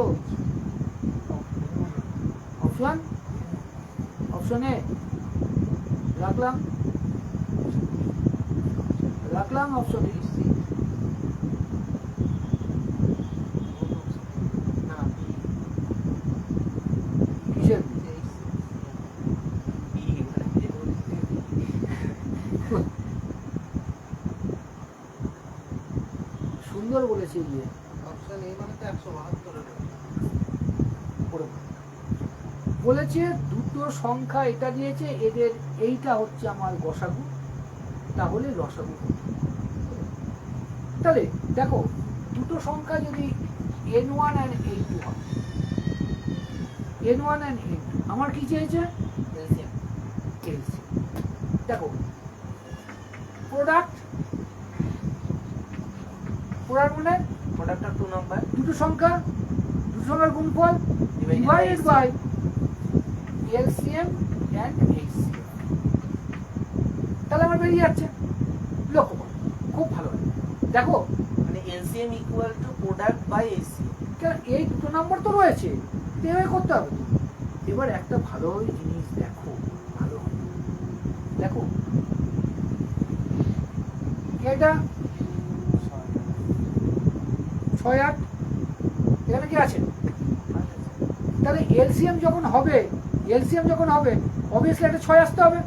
অপশনে রাখলাম অপশনে, কিসের? সুন্দর বলেছে ইয়ে, অপশন এ মানে তো 172 বলেছে দুটো সংখ্যা এটা দিয়েছে, এদের এইটা হচ্ছে আমার গসাগু, তাহলে লসাগু। তাহলে দেখো দুটো সংখ্যা যদি n1 and n2 হয়, N1 and N2 আমার কি চেয়েছে LCM LCM দেখো প্রোডাক্ট মানে প্রোডাক্টটা 2 নাম্বার দুটো সংখ্যার গুণফল Divided divided by by LCM and HCM তাহলে আমার বেরিয়ে যাচ্ছে লক্ষ্য করো খুব ভালো দেখো মানে LCM equal to product by HCM কেন এই দুটো নম্বর তো রয়েছে এভাবে করতে হবে তো। এবার একটা ভালো জিনিস দেখো ভালো দেখো এটা 6-8 এখানে কি আছে তাহলে এলসিএম যখন হবে অবভিয়াসলি একটা 6 আসতে হবে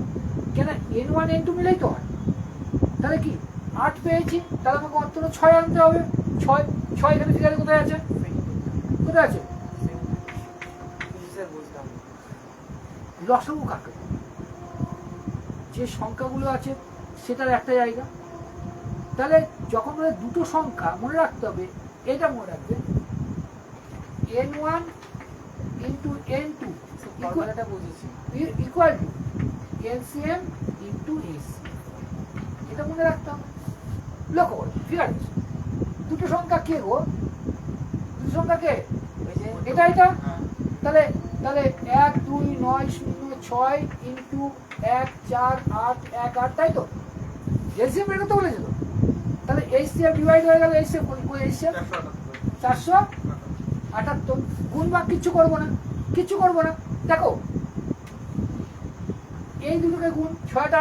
কেন N1 N2 মিলেই তো হয় তাহলে কি 8 পেয়েছি তাহলে আমাকে অন্তত 6 আনতে হবে 6 এখানে ফিগারে কোথায় আছে লসাগু কাকে বলে? যে সংখ্যাগুলো আছে সেটার একটা জায়গা তাহলে যখন বলে দুটো সংখ্যা মনে রাখতে হবে এটা মনে রাখবে N1 into N2 ফর্মুলাটা বুঝেছি equal to LCM into HCM এটা মনে রাখতে হবে লক্ষ্য করো ফিগার দুটো সংখ্যা কে গো দুটো সংখ্যা কে এটা তাহলে 1 2 9 0 6 ইন্টু 1 4 8 1 8 তাই তো এলসিএম বের করতে বলেছে তো তাহলে এইচসিএফ ডিভাইড হয়ে গেল এইচসিএফ কই এইচসিএফ 478 গুণ ভাগ কিচ্ছু করবো না দেখো এই দুটোকে গুণ 6 টা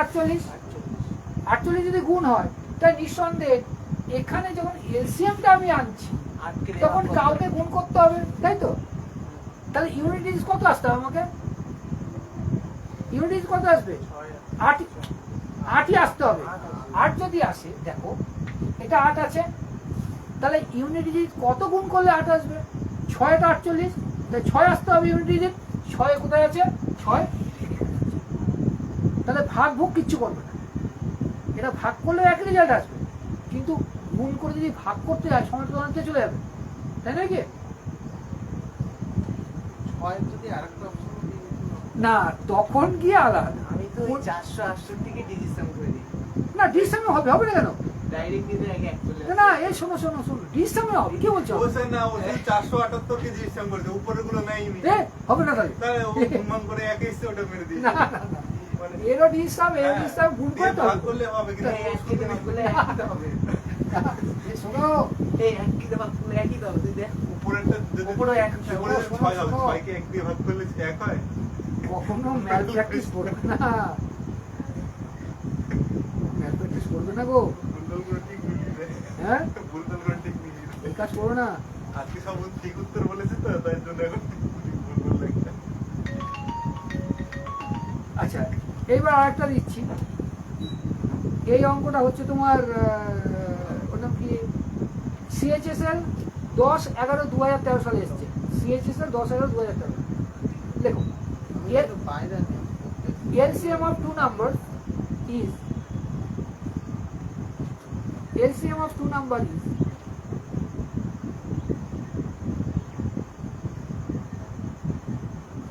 48 যদি গুণ হয় তাই নিঃসন্দেহে এখানে যখন এলসিএমটা আমি আনছি তখন কাউকে গুণ করতে হবে তাই তো তাহলে ইউনিট ডিজিট কত আসতে হবে আমাকে ইউনিট ডিজিট কত আসবে 8ই আসতে হবে 8 যদি আসে দেখো এটা 8 আছে তাহলে ইউনিট ডিজিট কত গুণ করলে 8 আসবে 6 টা 48 তাই 6 আসতে হবে ইউনিট ডিজিট 6 কোথায় আছে 6 তাহলে ভাগ কিচ্ছু করবে না এটা ভাগ করলে একই রেজাল্ট আসবে কিন্তু গুণ করে যদি ভাগ করতে হয় সময়টা তো অনেকটা চলে যাবে তাই না কি না তখন গিয়ে আলাদা আমি তো 468 কে ডিজিটাম করে দিই না ডিসিশন হবে না কেন ডাইরেক্ট দিয়ে আগে এক করলে না এই শোনো ডিসিশন হবে কি বলছো ওসে না ও 478 কে ডিসিশন করেছে উপরে গুলো নাই নি হবে না তাহলে তাহলে ও গুণমান করে একে এসে ওটা মেরে দিয়েছে না মানে এরও ডিসিশন গুণ করে তো ভাগ করলে হবে কিন্তু এক কে ভাগ করলে একই তো হবে শোনো এই এক কে ভাগ করলে একই তো হবে তুই দেখ উপরেরটা উপরে এক উপরে 6 হবে 6 কে 1 দিয়ে ভাগ করলে 1 হয় কখনো ম্যাল প্র্যাকটিস করবে না গো ভুলভাল করে ঠিক মিলিয়ে হ্যাঁ ভুলভাল করে ঠিক মিলিয়ে এই কাজ করো না আজকে সব ঠিক উত্তর বলেছে তো তাই জন্য এখন ভুলভাল লাগছে আচ্ছা এইবার আরেকটা দিচ্ছি এই অঙ্কটা হচ্ছে তোমার ওটা কি সিএইচএসএল 10/11/2013 সালে এসেছে সিএইচএসএল 10/11/2013 দেখো LCM of two numbers is LCM of two numbers is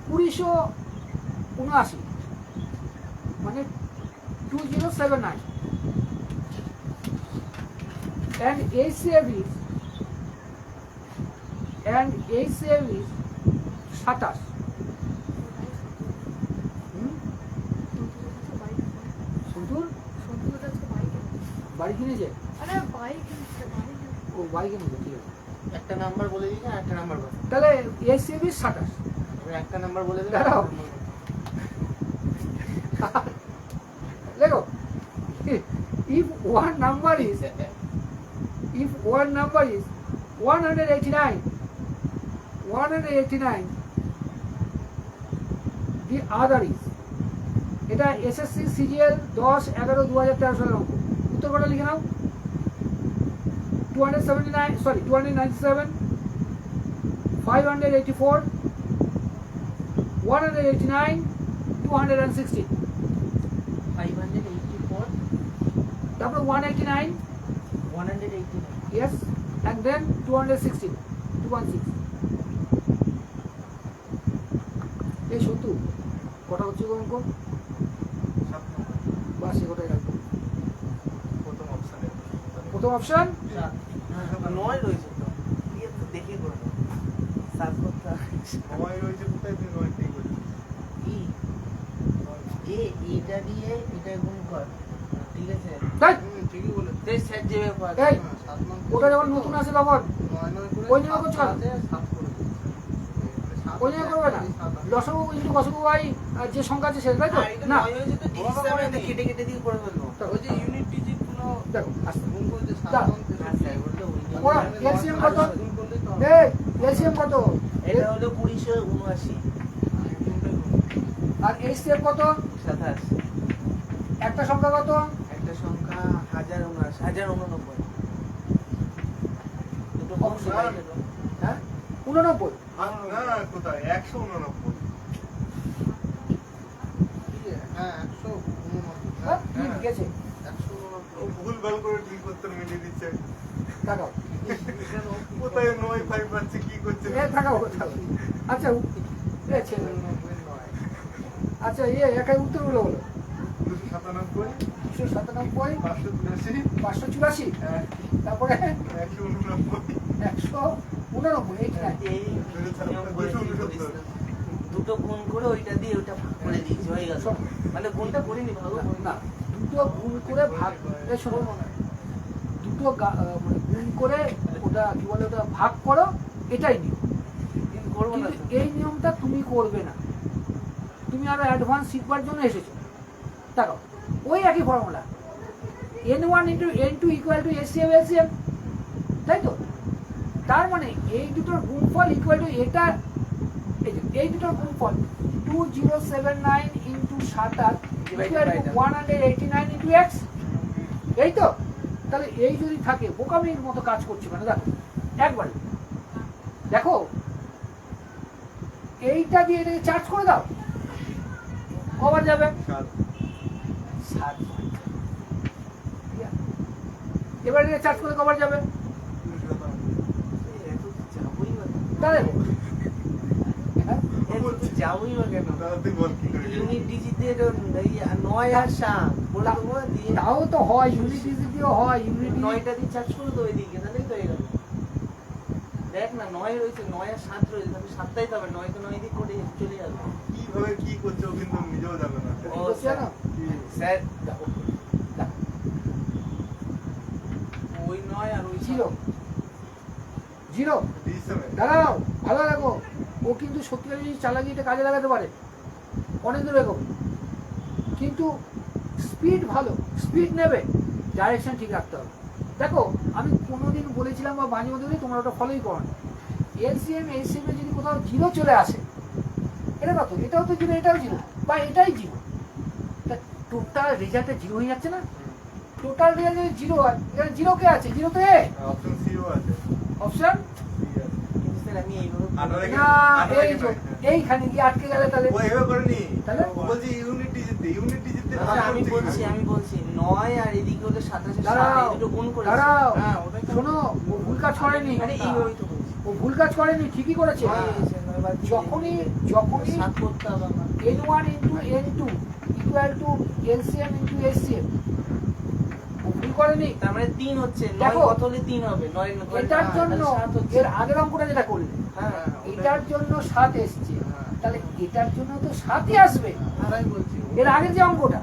2079 মানে 2079 and HCF is 27 বাড়ি কিনেছে ও বাড়ি কিনেছে ঠিক আছে একটা নাম্বার বলে দিই না একটা নাম্বার বল তাহলে HCF is 27 আমি একটা নাম্বার বলে দিই দাঁড়াও। দেখো if one number is 189 the other is এটা এসএসসি সিজিএল 10/11/2013 সালের অঙ্ক উত্তর কটা লিখে নাও 297 584 189 216 584 তারপর 189 189 yes and then 216 216 এই সত্তর কটা হচ্ছে গো অঙ্ক? 7 নম্বর বা সে কটাই রাখবো। প্রথম অপশনে প্রথম অপশন 9 রয়েছে তো কি একটু দেখে করব সার্চ করতে হবে। 9 রয়েছে কোথায় তুই 9 ঠিক করছিস এ এটা দিয়ে এটা গুণ কর, ঠিক আছে? তাই ঠিকই বলে দেখ স্যার যে ব্যাপার এই 7 নম্বর ওটা যখন নতুন আসে তখন 9 করে ওই নিয়ম করছো কেন? 7 করে ওই নিয়ে করবে না লসগু ইন্টু কসগু বাই যে সংখ্যা আছে সেটা, তাই তো? না কেটে কেটে দিয়ে করে ফেলবো। ওই যে ইউনিট ডিজিট গুলো দেখো আসতে গুণ করতে দাও। 7 ওরা LCM কত? এই LCM কত? এটা হলো 2079 আর HCF কত? 27 একটা সংখ্যা কত? একটা সংখ্যা 1089 দুটো বক্স বাইরে দাও। হ্যাঁ 89। না কোথায় 189 হ্যাঁ 189 হ্যাঁ কি লিখেছে? ও ভুল ভাল করে ঠিক উত্তর মিলিয়ে দিচ্ছে তাকাও কোথায় 9 5 পাচ্ছে কি করছে তাকাও তাকাও। আচ্ছা এ ছেলে আচ্ছা একাই উত্তরগুলো হলো 297 297 582 584 হ্যাঁ তারপরে 189 189 এই না এই নিয়ম করে দিই করিস না। দুটো গুণ করে ওইটা দিয়ে ওটা ভাগ করে দিয়েছি হয়ে গেল। শোনো। মানে গুণটা করিনি ভালো করে না দুটো গুণ করে ভাগ শোনো দুটো মানে গুণ করে ওটা কি বলে ওটা ভাগ করো, এটাই নিয়ম। কিন্তু করবো না কিন্তু তো। এই নিয়মটা তুমি করবে না, তুমি আরো অ্যাডভান্স শিখবার জন্য এসেছো। দেখো ওই একই formula n1 into n2 equal to HCF LCM, তাই তো? তার মানে এই দুটোর গুণফল ইকুয়াল টু এটা, এই দুটোর গুণফল 2079 into 27 equal to 189 into x, এই তো? তাহলে এই যদি থাকে বোকামির মতো কাজ করছে মানে দেখো একবার দেখো এইটা দিয়ে এটাকে চার্জ করে দাও, কবার যাবে? 7। এবার এটা চার্জ করে কবার যাবে? এত যাবোই বা কেন? তাহলে হ্যাঁ? এত যাবোই বা কেন? তুই বল কি করে ইউনিট ডিজিটের 9 আর 7 বলে দেবো দিয়ে তাও তো হয়, ইউনিটি দিয়েও হয়, ইউনিটি 9টা দিয়ে চার্জ করে দেবো এদিকে, তাহলেই তো হয়ে গেল। দেখ না 9 রয়েছে, 9 আর 7 রয়েছে, তাহলে 7টাই তো হবে, 9 তো 9 দিয়ে করে চলে যাবে। কিভাবে কি করছে ও কিন্তু নিজেও জানে না ও বুঝছো স্যার, না? স্যার দেখো, ওই 9 আর ওই জিরো জিরো দিয়েছে দাঁড়াও ভালো রাখো, ও কিন্তু সত্যিকার যদি চালাকি এটা কাজে লাগাতে পারে অনেক দূর এগোবে, কিন্তু স্পিড ভালো, স্পিড নেবে, ডাইরেকশন ঠিক রাখতে হবে। দেখো আমি কোনোদিন বলেছিলাম বা মাঝে মধ্যে বলি তোমরা ওটা ফলোই করো না, LCM HCM এ যদি কোথাও জিরো চলে আসে, এটা কত, এটাও তো জিরো, এটাও জিরো, বা এটাই জিরো, তা টোটাল রেজাল্টে জিরো হয়ে যাচ্ছে না? টোটাল রেজাল্ট যদি জিরো হয়, এখানে জিরো কে আছে? জিরো তো এ অপশন সিও আছে অপশন কিন্তু স্যার আমি এইভাবে আঠারো না, এই যে এইখানে গিয়ে আটকে গেলে তাহলে ও এভাবে করেনি তাহলে? ও বলছি ইউনিট ডিজিটে আচ্ছা, আমি বলছি 9 আর এদিকে হলো 27 দাঁড়াও এই দুটো গুণ করেছি। দাঁড়াও হ্যাঁ ওটাই তো শোনো, ও ভুল কাজ করেনি, আরে এইভাবেই তো বলছি। ও ভুল কাজ করেনি, ঠিকই করেছে। যখনই সাত করতে হবে আমার। n1 into n2 equal to LCM into HCM, ও ভুল করেনি। তার মানে 3 হচ্ছে, 9 দেখো, কত হলে 3 হবে? 9 এটার জন্য 7 হচ্ছে। এর আগের অঙ্কটা যেটা করলে, হ্যাঁ এটার জন্য 7 এসছে, তাহলে এটার জন্য তো 7ই আসবে। ওটাই বলছি। এর আগের যে অঙ্কটা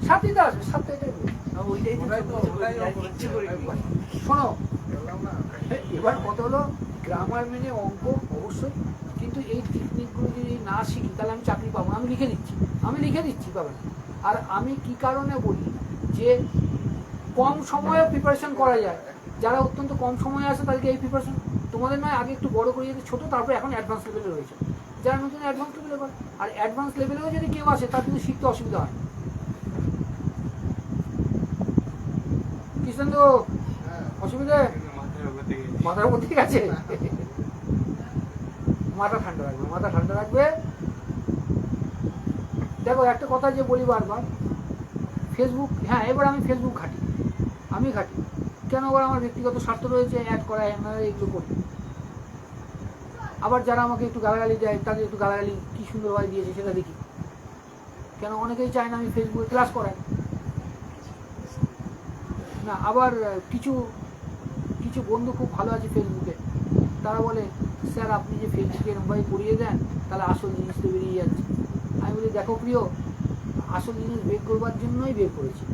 7ই তো আসবে, 7 এটাই বলছি। ওইটাই তো কিচ্ছু করিনি। শোনো এবার কত হলো, গ্রামার মেনে অঙ্ক অবশ্যই, কিন্তু এই টেকনিকগুলো যদি না শিখি তাহলে আমি চাকরি পাবো না। আমি লিখে দিচ্ছি পাবে না। আর আমি কি কারণে বলি যে কম সময়ে প্রিপারেশন করা যায়, যারা অত্যন্ত কম সময়ে আসে তাদেরকে এই প্রিপারেশন, তোমাদের নয় আগে একটু বড় করে যেতে ছোটো, তারপরে এখন অ্যাডভান্স লেভেলে রয়েছে, যারা নতুন অ্যাডভান্স লেভেলে করে, আর অ্যাডভান্স লেভেলেও যদি কেউ আসে তার কিন্তু শিখতে অসুবিধা হয়। কৃষ্ণেন্দু অসুবিধা মাথার মধ্যে গেছে, মাথা ঠান্ডা রাখবে। দেখো একটা কথা যে বলি বারবার, ফেসবুক, হ্যাঁ এবার আমি ফেসবুক ঘাঁটি, কেন? এবার আমার ব্যক্তিগত স্বার্থ রয়েছে, অ্যাড করা এগুলো করি, আবার যারা আমাকে একটু গালাগালি দেয় তাদের একটু গালাগালি কী সুন্দরভাবে দিয়েছে সেটা দেখি। কেন অনেকেই চায় না আমি ফেসবুকে ক্লাস করাই না। আবার কিছু কিছু বন্ধু খুব ভালো আছে ফেসবুকে, তারা বলে স্যার আপনি যে ফেসবুকে এরকমভাবে পড়িয়ে দেন তাহলে আসল জিনিস তো বেরিয়ে যাচ্ছে। আমি বলি দেখো প্রিয়, আসল জিনিস বের করবার জন্যই বের করেছি।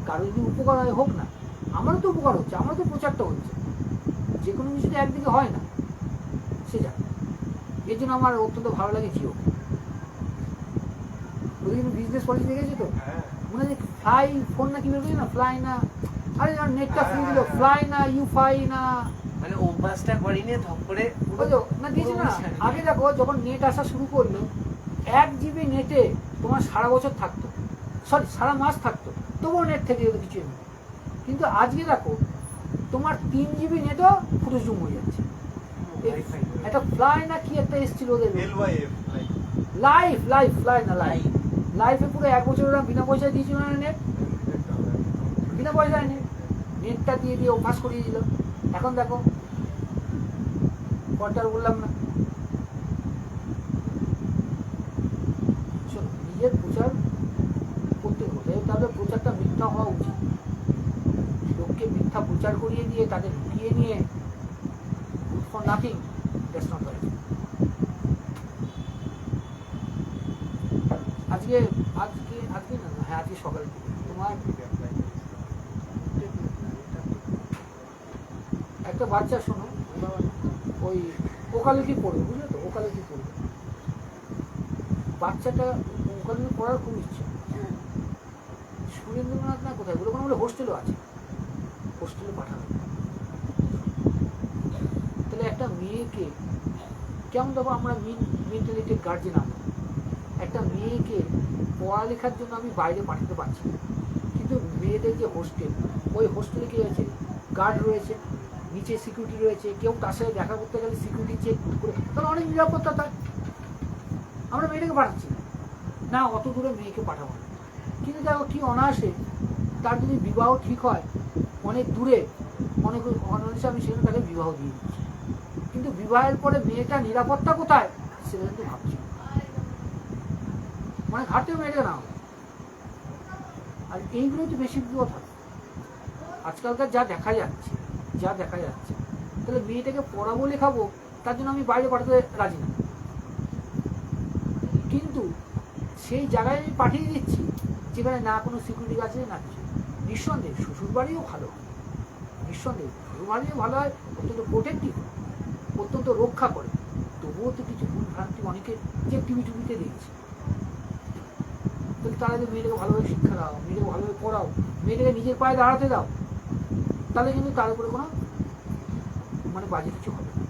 কারো যদি উপকার হয় হোক না, আমারও তো উপকার হচ্ছে, আমারও তো প্রচারটা হচ্ছে। যে কোনো কিছু তো একদিকে হয় না, সেটা এর জন্য আমার অত্যন্ত ভালো লাগে জিও। ওদের কিন্তু বিজনেস পলিসি দেখেছি তো, হ্যাঁ মনে হয় ফ্লাই ফোন না কি বেরোচ্ছে না, ফ্লাই না, আরে নেটটা ফ্রি দিল, ফ্লাই না ইউফাই না, মানে অভ্যাসটা করিনি ধপ করে বুঝলো না দিয়েছি না। আগে দেখো যখন নেট আসা শুরু করলো 1 জিবি নেটে তোমার সারা বছর থাকতো, সরি সারা মাস থাকতো, তবুও নেট থেকে যেত কিছু এমনি। কিন্তু আজকে দেখো তোমার 3 জিবি নেটও ফুটেজুম হয়ে যাচ্ছে। একটা ফ্লাই না কি একটা এসেছিল ওদের, LYF লাইফ লাইফ ফ্লাই না লাইফ, লাইফে পুরো 1 বছর ওরা বিনা পয়সায় দিয়েছিল না নেট, বিনা পয়সায় নেট, নেটটা দিয়ে দিয়ে অভ্যাস করিয়ে দিল। এখন দেখো কটার বললাম না, শোনো নিজের প্রচার করতে হবে, তাহলে প্রচারটা মিথ্যা হওয়া উচিত। লোককে মিথ্যা প্রচার করিয়ে দিয়ে তাদের লুকিয়ে নিয়ে good for nothing, that's not right. আজকে আজকে আজকে না হ্যাঁ আজকে সকালে তোমার একটা বাচ্চা শোনো, ওই ওকালতি পড়বে, বুঝলে তো, ওকালতি পড়বে বাচ্চাটা, ওকালতি পড়ার খুব ইচ্ছে। সুরেন্দ্রনাথ না কোথায় বলে কোনো বলে হোস্টেলও আছে, হোস্টেলে পাঠানো। তাহলে একটা মেয়েকে কেমন দেখো, আমরা মেন্টালিটির গার্জেন, আমরা একটা মেয়েকে পড়ালেখার জন্য আমি বাইরে পাঠাতে পারছি না, কিন্তু মেয়েদের যে হোস্টেল, ওই হোস্টেলে কী হয়েছে, গার্ড রয়েছে, নিচে সিকিউরিটি রয়েছে, কেউ তার সাথে দেখা করতে গেলে সিকিউরিটি চেক করে, তাহলে অনেক নিরাপত্তা তার। আমরা মেয়েটাকে পাঠাচ্ছি না, অত দূরে মেয়েকে পাঠাবো না। কিন্তু দেখো কি অনায়াসে তার যদি বিবাহ ঠিক হয় অনেক দূরে, অনেক অনায়াসে আমি সেখানে তাকে বিবাহ দিয়ে দিচ্ছি। কিন্তু বিবাহের পরে মেয়েটা নিরাপত্তা কোথায় সেটা কিন্তু ভাবছি, মানে ঘাটেও মেয়েটা না। আর এইগুলো তো বেশি কথা আজকালকার যা দেখা যাচ্ছে, যা দেখা যাচ্ছে, তাহলে মেয়েটাকে পড়াবো লেখাবো তার জন্য আমি বাইরে পাঠাতে রাজি না। কিন্তু সেই জায়গায় আমি পাঠিয়ে দিচ্ছি যেখানে না কোনো সিকিউরিটি আছে না কিছু। নিঃসন্দেহে শ্বশুরবাড়িও ভালো হয়, নিঃসন্দেহে শ্বশুরবাড়িও ভালো হয়, অত্যন্ত প্রোটেক্টিভ, অত্যন্ত রক্ষা করে। তবুও তো কিছু ভুল ভ্রান্তি অনেকে যে টিভিতে দেখছি। তাহলে তারা যে মেয়েটাকে ভালোভাবে শিক্ষা দাও, মেয়েটাকে ভালোভাবে পড়াও, মেয়েটাকে নিজের পায়ে দাঁড়াতে দাও, তাহলে কিন্তু তার উপরে কোনো মানে বাজে কিছু হবে না।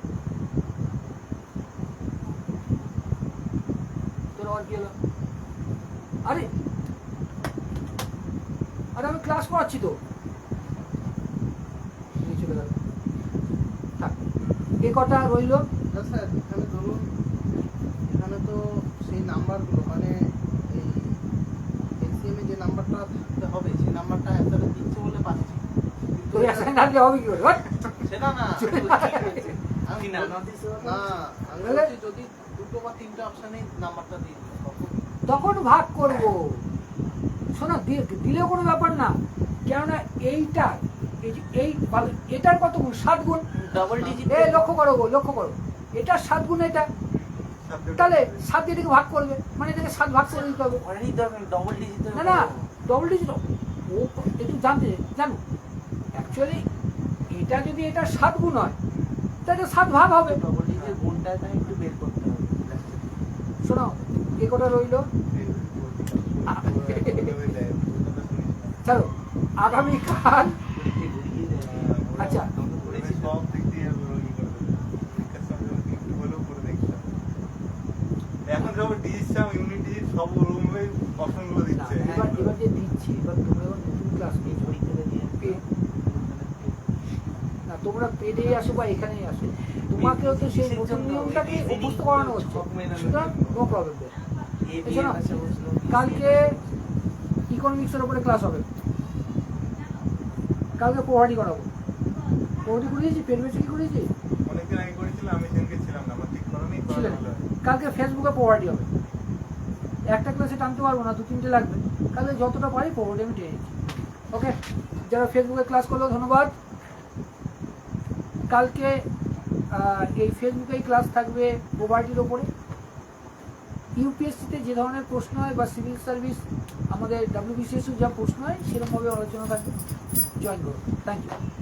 তোর আর কি হলো? আরে আরে আমি ক্লাস করাচ্ছি তো, চলে গেল। থাক, এ কটা রইল। স্যার এখানে ধরুন, এখানে তো সেই নাম্বারগুলো মানে এই এলসিএম এ যে নাম্বারটা থাকতে হবে সেই নাম্বারটা অ্যান্সারে দিচ্ছে বলে পাচ্ছি। তো অ্যাসাইন না দিলে হবে কি করে? সেটা না আমি না, না আমি তাহলে? বলছি যদি 2 বা 3টে অপশনে নাম্বারটা দিয়ে দিই তখন ভাগ করব। শোনো দিলেও কোনো ব্যাপার না, কেননা এইটা এই এটার কত গুণ? 7 গুণ। ডবল ডিজিট লক্ষ্য করো গো, লক্ষ্য করো, এটার 7 গুণ এটা, তাহলে 7 দিয়ে এটাকে ভাগ করবে, মানে এটাকে 7 ভাগ করে দিতে হবে। অনেক দরকার ডবল ডিজিট। না না ডবল ডিজিট ও একটু জানো অ্যাকচুয়ালি এটা যদি এটা 7 গুণ হয় তাহলে 7 ভাগ হবে। ডবল ডিজিটের গুণটা একটু বের করতে হবে। শোনো এ কটা রইল। চলো আগামীকাল, আচ্ছা সব দিক দিয়ে পরীক্ষার সময় একটু হলেও করে দেখছিলাম। এখন সব ডিজিট ইউনিট ডিজিট সব ওরকমভাবে অপশনগুলো না, দিচ্ছে। এবার যে দিচ্ছি, এবার তোমরা যখন নতুন ক্লাস না তোমরা পেডেই আসো বা এখানেই আসো, তোমাকেও তো সেই নতুন নিয়মটাকে অভ্যস্ত করানো হচ্ছে, সুতরাং নো প্রবলেম। কালকে ইকোনমিক্সের উপরে ক্লাস হবে, কালকে পোহাটি করাবো। পোহাটি করিয়েছি, পেট বেশি করিয়েছি, অনেকদিন আগে করেছিলাম, আমি সেদিনকে ছিলাম না, আমার ঠিক করা নেই, করা ছিলেন? ভালো হয়। কালকে ফেসবুকে প্রোভাইডই হবে। একটা ক্লাসে টানতে পারবো না, 2-3টে লাগবে। কালকে যতটা পারি প্রোভাইডে আমি টেনে নিচ্ছি। ওকে, যারা ফেসবুকে ক্লাস করলো ধন্যবাদ। কালকে এই ফেসবুকেই ক্লাস থাকবে প্রোভাইডের ওপরে। ইউপিএসসিতে যে ধরনের প্রশ্ন হয় বা সিভিল সার্ভিস আমাদের WBCS যা প্রশ্ন হয় সেরকমভাবে আলোচনা থাকবে। জয়েন করুন। Thank you.